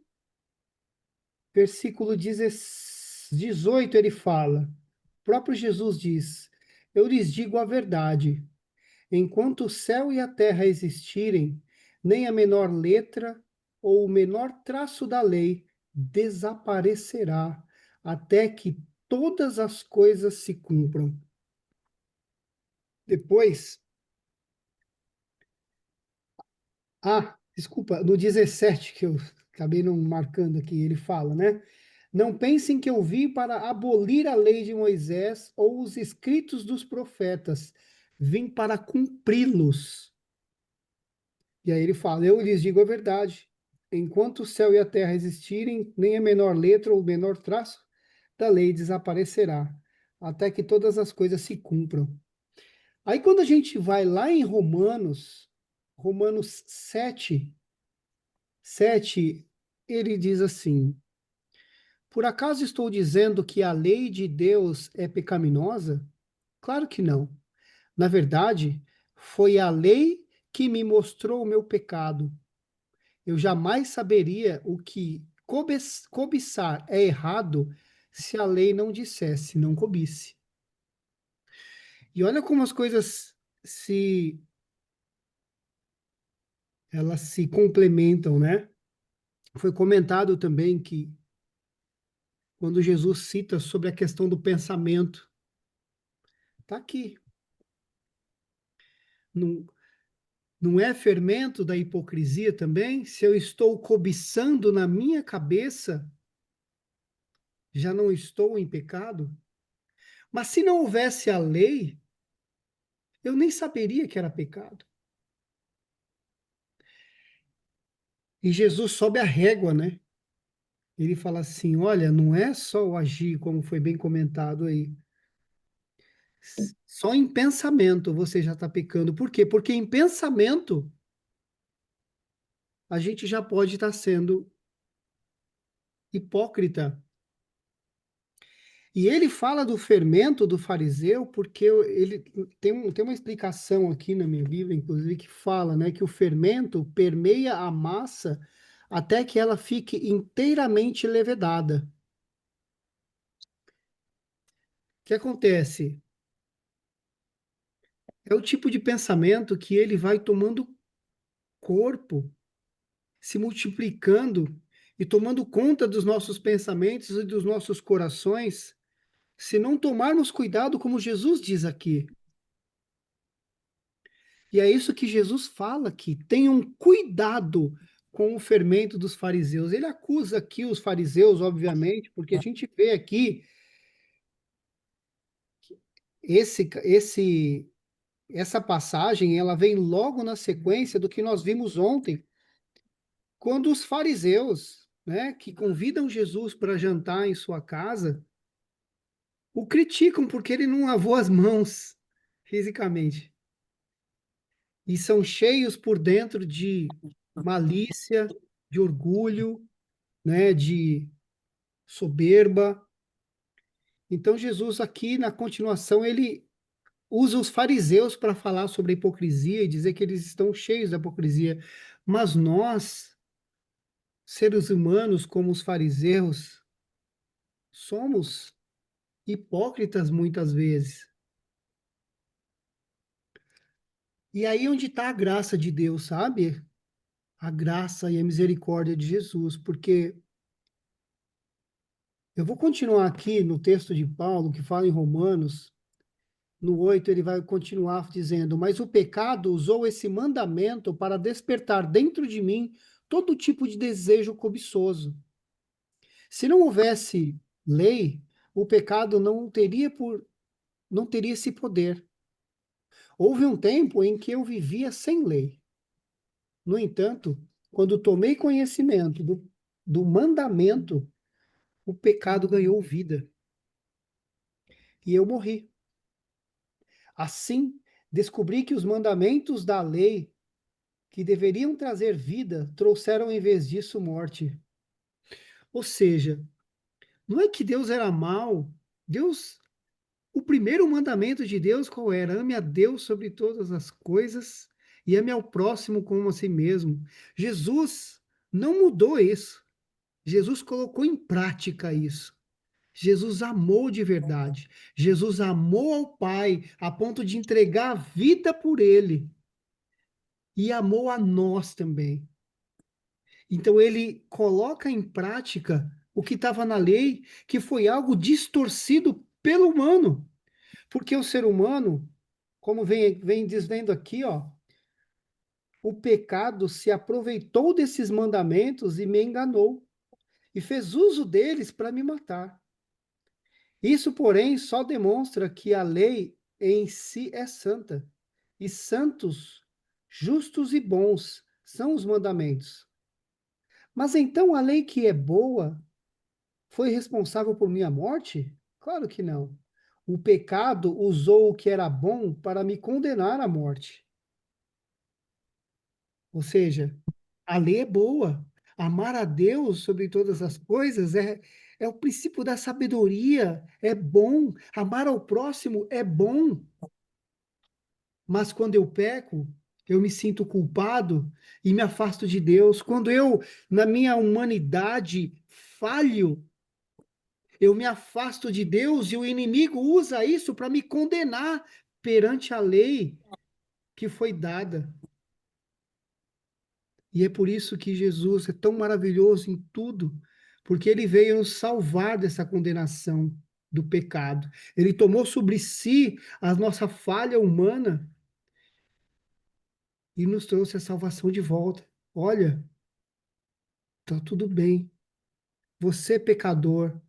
versículo 18, ele fala, o próprio Jesus diz, eu lhes digo a verdade, enquanto o céu e a terra existirem, nem a menor letra ou o menor traço da lei desaparecerá, até que todas as coisas se cumpram. Depois, desculpa, no 17, que eu acabei não marcando aqui, ele fala, né? Não pensem que eu vim para abolir a lei de Moisés ou os escritos dos profetas. Vim para cumpri-los. E aí ele fala, eu lhes digo a verdade. Enquanto o céu e a terra existirem, nem a menor letra ou o menor traço da lei desaparecerá, até que todas as coisas se cumpram. Aí quando a gente vai lá em Romanos 7, ele diz assim, por acaso estou dizendo que a lei de Deus é pecaminosa? Claro que não. Na verdade, foi a lei que me mostrou o meu pecado. Eu jamais saberia o que cobiçar é errado se a lei não dissesse, não cobice. E olha como as coisas elas se complementam, né? Foi comentado também que quando Jesus cita sobre a questão do pensamento, está aqui. Não, não é fermento da hipocrisia também? Se eu estou cobiçando na minha cabeça, já não estou em pecado? Mas se não houvesse a lei, eu nem saberia que era pecado. E Jesus sobe a régua, né? Ele fala assim: olha, não é só o agir, como foi bem comentado aí. Só em pensamento você já está pecando. Por quê? Porque em pensamento a gente já pode estar sendo hipócrita. E ele fala do fermento do fariseu, porque ele tem uma explicação aqui na minha Bíblia, inclusive, que fala, né, que o fermento permeia a massa até que ela fique inteiramente levedada. O que acontece? É o tipo de pensamento que ele vai tomando corpo, se multiplicando e tomando conta dos nossos pensamentos e dos nossos corações, se não tomarmos cuidado, como Jesus diz aqui. E é isso que Jesus fala aqui. Tenham cuidado com o fermento dos fariseus. Ele acusa aqui os fariseus, obviamente, porque a gente vê aqui essa passagem, ela vem logo na sequência do que nós vimos ontem, quando os fariseus, né, que convidam Jesus para jantar em sua casa, o criticam porque ele não lavou as mãos fisicamente. E são cheios por dentro de malícia, de orgulho, né, de soberba. Então Jesus aqui na continuação ele usa os fariseus para falar sobre a hipocrisia e dizer que eles estão cheios da hipocrisia. Mas nós, seres humanos como os fariseus, somos hipócritas muitas vezes. E aí onde está a graça de Deus, sabe? A graça e a misericórdia de Jesus, porque eu vou continuar aqui no texto de Paulo, que fala em Romanos, no 8 ele vai continuar dizendo, mas o pecado usou esse mandamento para despertar dentro de mim todo tipo de desejo cobiçoso. Se não houvesse lei, o pecado não teria esse poder. Houve um tempo em que eu vivia sem lei. No entanto, quando tomei conhecimento do mandamento, o pecado ganhou vida e eu morri. Assim, descobri que os mandamentos da lei, que deveriam trazer vida, trouxeram em vez disso morte. Ou seja, não é que Deus era mau. Deus, o primeiro mandamento de Deus qual era? Ame a Deus sobre todas as coisas e ame ao próximo como a si mesmo. Jesus não mudou isso. Jesus colocou em prática isso. Jesus amou de verdade. Jesus amou ao Pai a ponto de entregar a vida por ele e amou a nós também. Então ele coloca em prática o que estava na lei, que foi algo distorcido pelo humano. Porque o ser humano, como vem dizendo aqui, ó, o pecado se aproveitou desses mandamentos e me enganou, e fez uso deles para me matar. Isso, porém, só demonstra que a lei em si é santa, e santos, justos e bons são os mandamentos. Mas então a lei que é boa foi responsável por minha morte? Claro que não. O pecado usou o que era bom para me condenar à morte. Ou seja, a lei é boa. Amar a Deus sobre todas as coisas é o princípio da sabedoria, é bom. Amar ao próximo é bom. Mas quando eu peco, eu me sinto culpado e me afasto de Deus. Quando eu, na minha humanidade, falho, eu me afasto de Deus e o inimigo usa isso para me condenar perante a lei que foi dada. E é por isso que Jesus é tão maravilhoso em tudo, porque ele veio nos salvar dessa condenação do pecado. Ele tomou sobre si a nossa falha humana e nos trouxe a salvação de volta. Olha, tá tudo bem. Você pecador,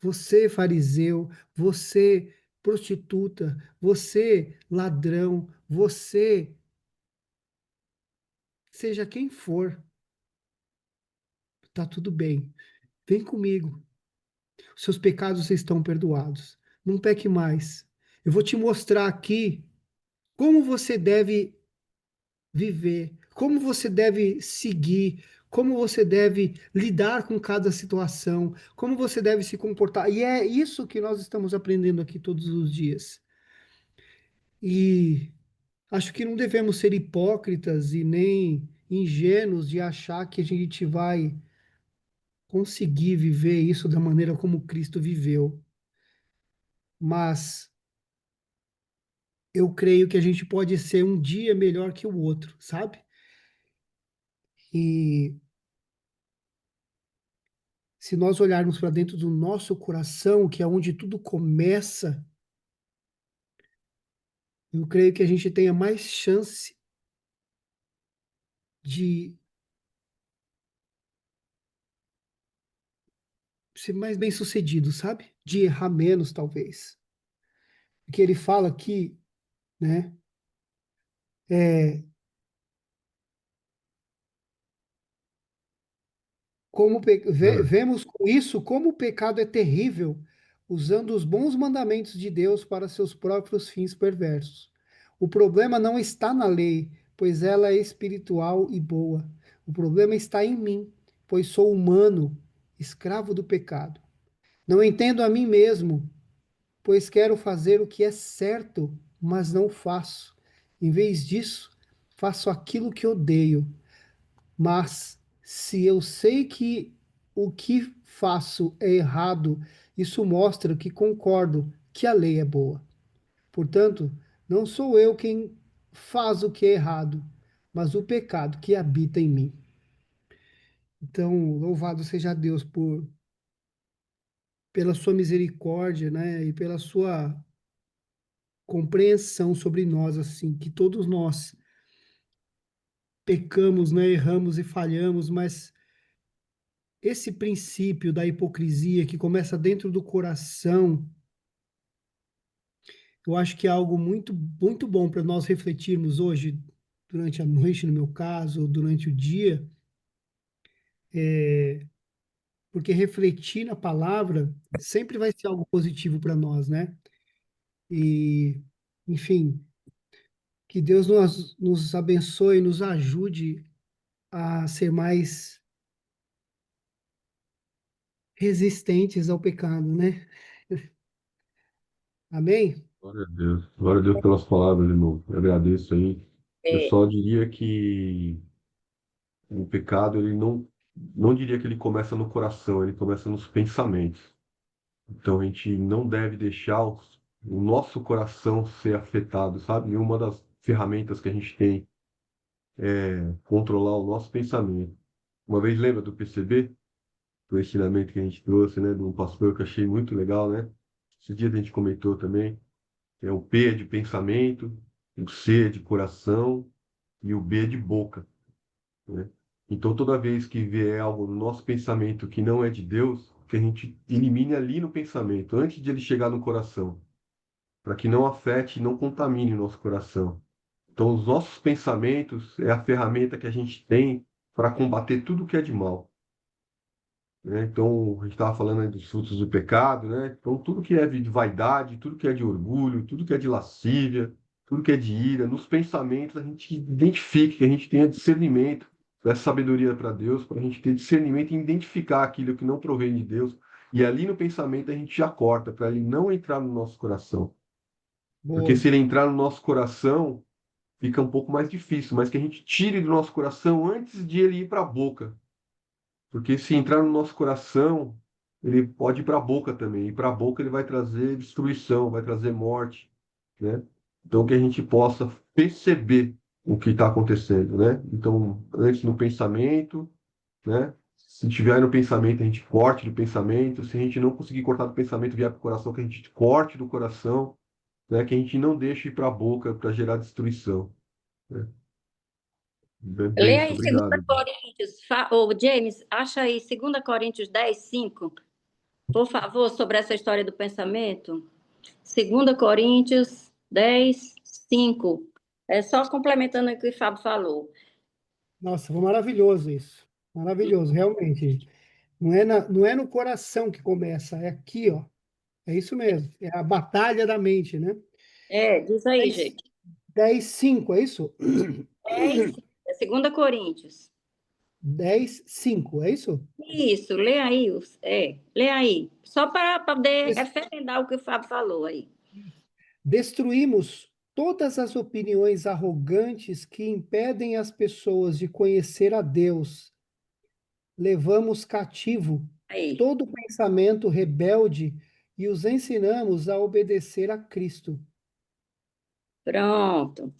você fariseu, você prostituta, você ladrão, você seja quem for, tá tudo bem. Vem comigo. Seus pecados estão perdoados. Não peque mais. Eu vou te mostrar aqui como você deve viver, como você deve seguir, como você deve lidar com cada situação, como você deve se comportar. E é isso que nós estamos aprendendo aqui todos os dias. E acho que não devemos ser hipócritas e nem ingênuos de achar que a gente vai conseguir viver isso da maneira como Cristo viveu. Mas eu creio que a gente pode ser um dia melhor que o outro, sabe? E se nós olharmos para dentro do nosso coração, que é onde tudo começa, eu creio que a gente tenha mais chance de ser mais bem-sucedido, sabe? De errar menos, talvez. Porque ele fala aqui, né? É, É, vemos com isso como o pecado é terrível, usando os bons mandamentos de Deus para seus próprios fins perversos. O problema não está na lei, pois ela é espiritual e boa. O problema está em mim, pois sou humano, escravo do pecado. Não entendo a mim mesmo, pois quero fazer o que é certo, mas não faço. Em vez disso, faço aquilo que odeio. Mas se eu sei que o que faço é errado, isso mostra que concordo que a lei é boa. Portanto, não sou eu quem faz o que é errado, mas o pecado que habita em mim. Então, louvado seja Deus pela sua misericórdia, né, e pela sua compreensão sobre nós, assim, que todos nós pecamos, né, erramos e falhamos, mas esse princípio da hipocrisia que começa dentro do coração, eu acho que é algo muito, muito bom para nós refletirmos hoje, durante a noite, no meu caso, ou durante o dia, porque refletir na palavra sempre vai ser algo positivo para nós, né? E, enfim, que Deus nos abençoe, nos ajude a ser mais resistentes ao pecado, né? Amém? Glória a Deus. Glória a Deus pelas palavras, irmão. Eu agradeço aí. Eu É, só diria que o pecado, ele não diria que ele começa no coração, ele começa nos pensamentos. Então a gente não deve deixar o nosso coração ser afetado, sabe? E uma das ferramentas que a gente tem é controlar o nosso pensamento. Uma vez lembra do PCB, do ensinamento que a gente trouxe, né? Do pastor que eu achei muito legal, né? Esse dia a gente comentou também. O P é de pensamento, o C é de coração e o B é de boca, né? Então, toda vez que vier algo no nosso pensamento que não é de Deus, que a gente elimine ali no pensamento, antes de ele chegar no coração, para que não afete e não contamine o nosso coração. Então, os nossos pensamentos é a ferramenta que a gente tem para combater tudo que é de mal, né? Então, a gente estava falando aí dos frutos do pecado, né? Então, tudo que é de vaidade, tudo que é de orgulho, tudo que é de lascívia, tudo que é de ira, nos pensamentos a gente identifique, que a gente tenha discernimento, essa sabedoria para Deus, para a gente ter discernimento e identificar aquilo que não provém de Deus. E ali no pensamento a gente já corta, para ele não entrar no nosso coração. Porque Boa. se ele entrar no nosso coração, fica um pouco mais difícil, mas que a gente tire do nosso coração antes de ele ir para a boca. Porque se entrar no nosso coração, ele pode ir para a boca também. E para a boca ele vai trazer destruição, vai trazer morte, né? Então que a gente possa perceber o que está acontecendo, né? Então, antes no pensamento, né? Se tiver no pensamento, a gente corte do pensamento. Se a gente não conseguir cortar do pensamento, vier para o coração, que a gente corte do coração, né? Que a gente não deixe ir para a boca para gerar destruição, né? lê Benção, aí 2 obrigado. Coríntios, ô James, acha aí 2 Coríntios 10:5, por favor, sobre essa história do pensamento. 2 Coríntios 10:5. É só complementando o que o Fábio falou. Nossa, foi maravilhoso isso. Maravilhoso, realmente. Não é no coração que começa, é aqui, ó. É isso mesmo. É a batalha da mente, né? Diz aí, 10, gente. 10:5, é isso? 10:5. É 2 Coríntios. 10:5, é isso? Isso, lê aí. Lê aí. Só para poder referendar o que o Fábio falou aí. Destruímos todas as opiniões arrogantes que impedem as pessoas de conhecer a Deus. Levamos cativo Aí. todo pensamento rebelde e os ensinamos a obedecer a Cristo. Pronto.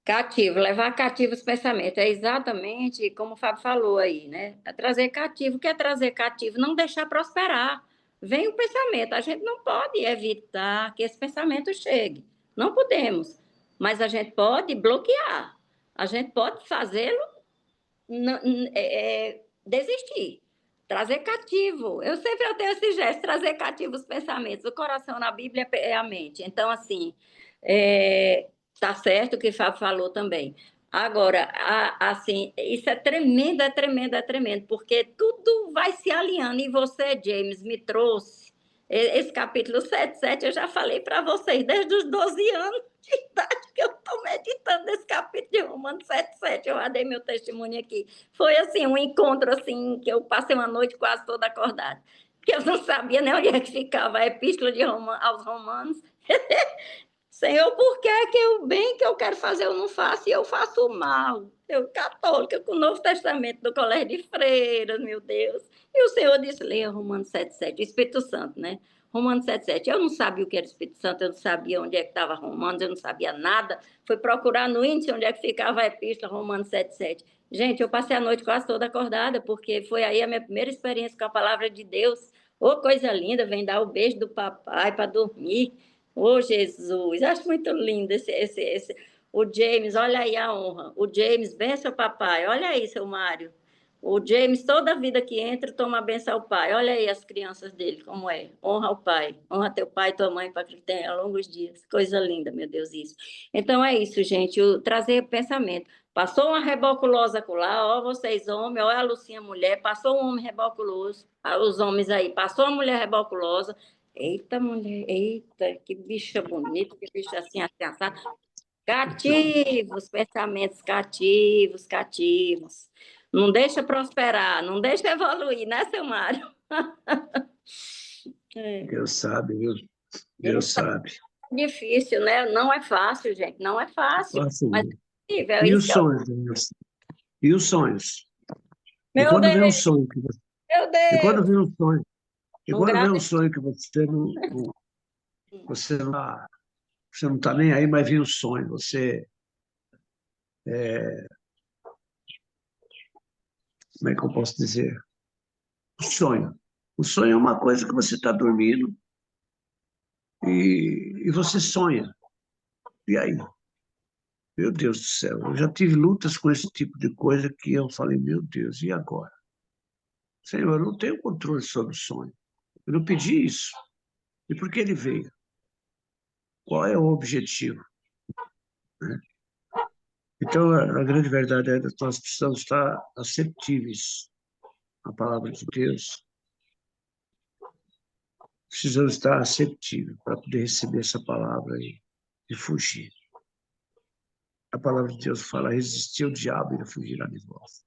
Cativo, levar cativo os pensamentos. É exatamente como o Fábio falou aí, né? É trazer cativo. O que é trazer cativo? Não deixar prosperar. Vem o pensamento. A gente não pode evitar que esse pensamento chegue. Não podemos. Mas a gente pode bloquear. A gente pode fazê-lo desistir. Trazer cativo. Eu tenho esse gesto, trazer cativo os pensamentos. O coração na Bíblia é a mente. Então, assim, tá certo o que o Fábio falou também. Agora, assim, isso é tremendo, é tremendo, é tremendo, porque tudo vai se alinhando. E você, James, me trouxe esse capítulo 7:7, eu já falei para vocês desde os 12 anos de idade que eu estou meditando nesse capítulo de Romanos 7:7. Eu já dei meu testemunho aqui. Foi assim, um encontro assim, que eu passei uma noite quase toda acordada. Que eu não sabia nem onde é que ficava a epístola aos Romanos. Senhor, por que o bem que eu quero fazer eu não faço e eu faço o mal? Eu, católica, com o Novo Testamento do Colégio de Freiras, meu Deus. E o Senhor disse, leia Romanos 7:7, o Espírito Santo, né? Romanos 7:7. Eu não sabia o que era o Espírito Santo, eu não sabia onde é que estava Romanos, eu não sabia nada. Fui procurar no índice onde é que ficava a epístola Romanos 7:7. Gente, eu passei a noite quase toda acordada, porque foi aí a minha primeira experiência com a palavra de Deus. Ô, coisa linda, vem dar o beijo do papai para dormir. Ô, Jesus, acho muito lindo o James, olha aí a honra. O James, benção, papai. Olha aí, seu Mário. O James, toda vida que entra, toma a benção ao pai. Olha aí as crianças dele, como é. Honra o pai. Honra teu pai e tua mãe para que tenha longos dias. Coisa linda, meu Deus, isso. Então é isso, gente. Trazer pensamento. Passou uma reboculosa lá, ó, vocês homens, ó, a Lucinha mulher. Passou um homem reboculoso. Os homens aí. Passou uma mulher reboculosa. Eita, mulher, eita, que bicha bonita, que bicha assim, assado. Cativos, pensamentos cativos, cativos. Não deixa prosperar, não deixa evoluir, né, seu Mário? Deus sabe, viu? Deus sabe. É difícil, né? Não é fácil, gente, não é fácil. Fácil, Mas né? é possível, é E isso os que eu... sonhos, Deus? E os sonhos? E Meu quando vem um Deus, sonho que você... meu E quando Deus! vem um sonho... E Um quando vem um grave... sonho que você não tá nem aí, mas vem um sonho, você... Como é que eu posso dizer? O sonho. O sonho é uma coisa que você está dormindo e você sonha. E aí? Meu Deus do céu, eu já tive lutas com esse tipo de coisa que eu falei, meu Deus, e agora? Senhor, eu não tenho controle sobre o sonho. Eu não pedi isso. E por que ele veio? Qual é o objetivo? Né? Então, a grande verdade é que nós precisamos estar aceptíveis à palavra de Deus. Precisamos estar aceptíveis para poder receber essa palavra e fugir. A palavra de Deus fala, resistir ao diabo e ele fugirá de vós.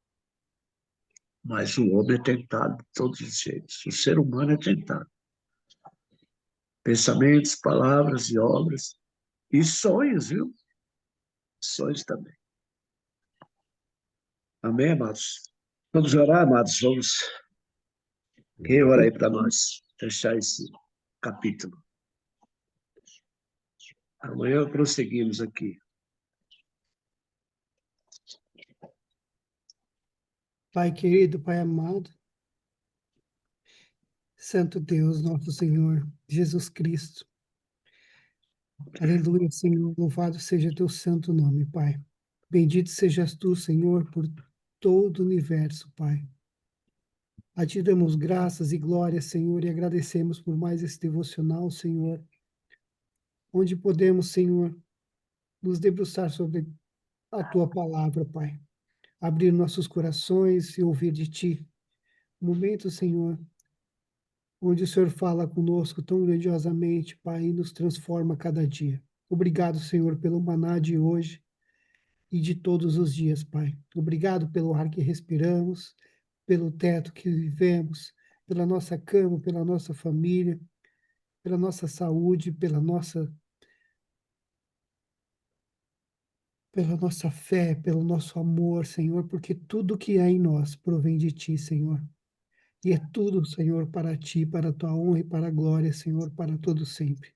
Mas o homem é tentado de todos os jeitos. O ser humano é tentado. Pensamentos, palavras e obras. E sonhos, viu? Sonhos também. Amém, amados? Vamos orar, amados? Vamos. Quem ora aí para nós fechar esse capítulo? Amanhã prosseguimos aqui. Pai querido, Pai amado, Santo Deus, nosso Senhor, Jesus Cristo. Aleluia, Senhor, louvado seja teu santo nome, Pai. Bendito sejas tu, Senhor, por todo o universo, Pai. A ti damos graças e glórias, Senhor, e agradecemos por mais esse devocional, Senhor, onde podemos, Senhor, nos debruçar sobre a tua palavra, Pai. Abrir nossos corações e ouvir de ti. Momento, Senhor, onde o Senhor fala conosco tão grandiosamente, Pai, e nos transforma a cada dia. Obrigado, Senhor, pelo maná de hoje e de todos os dias, Pai. Obrigado pelo ar que respiramos, pelo teto que vivemos, pela nossa cama, pela nossa família, pela nossa saúde, pela nossa fé, pelo nosso amor, Senhor, porque tudo que há em nós provém de Ti, Senhor. E é tudo, Senhor, para Ti, para a Tua honra e para a glória, Senhor, para todo sempre.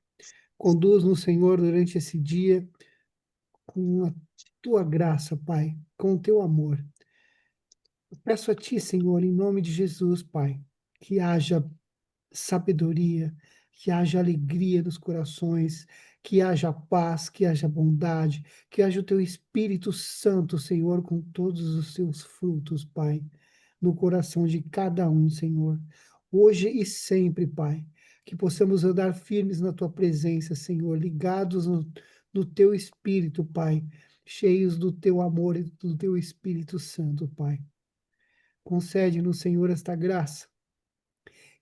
Conduz-nos, Senhor, durante esse dia com a Tua graça, Pai, com o Teu amor. Eu peço a Ti, Senhor, em nome de Jesus, Pai, que haja sabedoria, que haja alegria nos corações, que haja paz, que haja bondade, que haja o Teu Espírito Santo, Senhor, com todos os seus frutos, Pai, no coração de cada um, Senhor, hoje e sempre, Pai, que possamos andar firmes na Tua presença, Senhor, ligados no Teu Espírito, Pai, cheios do Teu amor e do Teu Espírito Santo, Pai. Concede-nos, Senhor, esta graça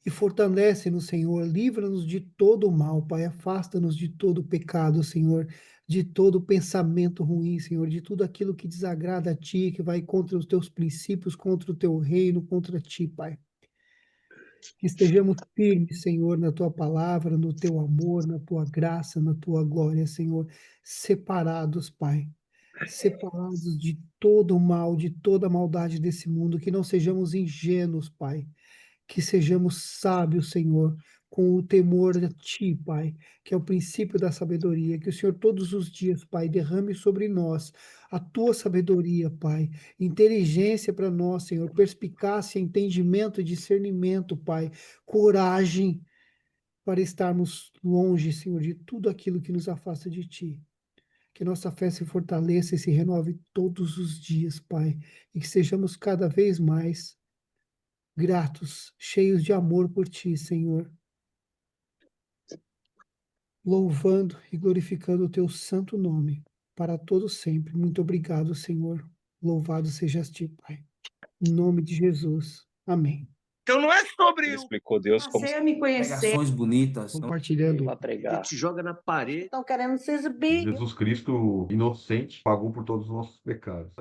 e fortalece-nos, Senhor. Livra-nos de todo o mal, Pai. Afasta-nos de todo o pecado, Senhor. De todo pensamento ruim, Senhor. De tudo aquilo que desagrada a Ti, que vai contra os Teus princípios, contra o Teu reino, contra Ti, Pai. Que estejamos firmes, Senhor, na Tua palavra, no Teu amor, na Tua graça, na Tua glória, Senhor. Separados, Pai. Separados de todo o mal, de toda a maldade desse mundo. Que não sejamos ingênuos, Pai, que sejamos sábios, Senhor, com o temor a Ti, Pai, que é o princípio da sabedoria. Que o Senhor todos os dias, Pai, derrame sobre nós a Tua sabedoria, Pai, inteligência para nós, Senhor, perspicácia, entendimento, discernimento, Pai, coragem para estarmos longe, Senhor, de tudo aquilo que nos afasta de Ti. que nossa fé se fortaleça e se renove todos os dias, Pai, e que sejamos cada vez mais gratos, cheios de amor por Ti, Senhor, louvando e glorificando o Teu santo nome para todo sempre. Muito obrigado, Senhor. Louvado sejas Ti, Pai. Em nome de Jesus. Amém. Então não é sobre Ele explicou Deus como Passei a me conhecer. Pregações bonitas. Compartilhando. vai pregar. Ele te joga na parede. Estão querendo se exibir. Jesus Cristo, inocente, pagou por todos os nossos pecados.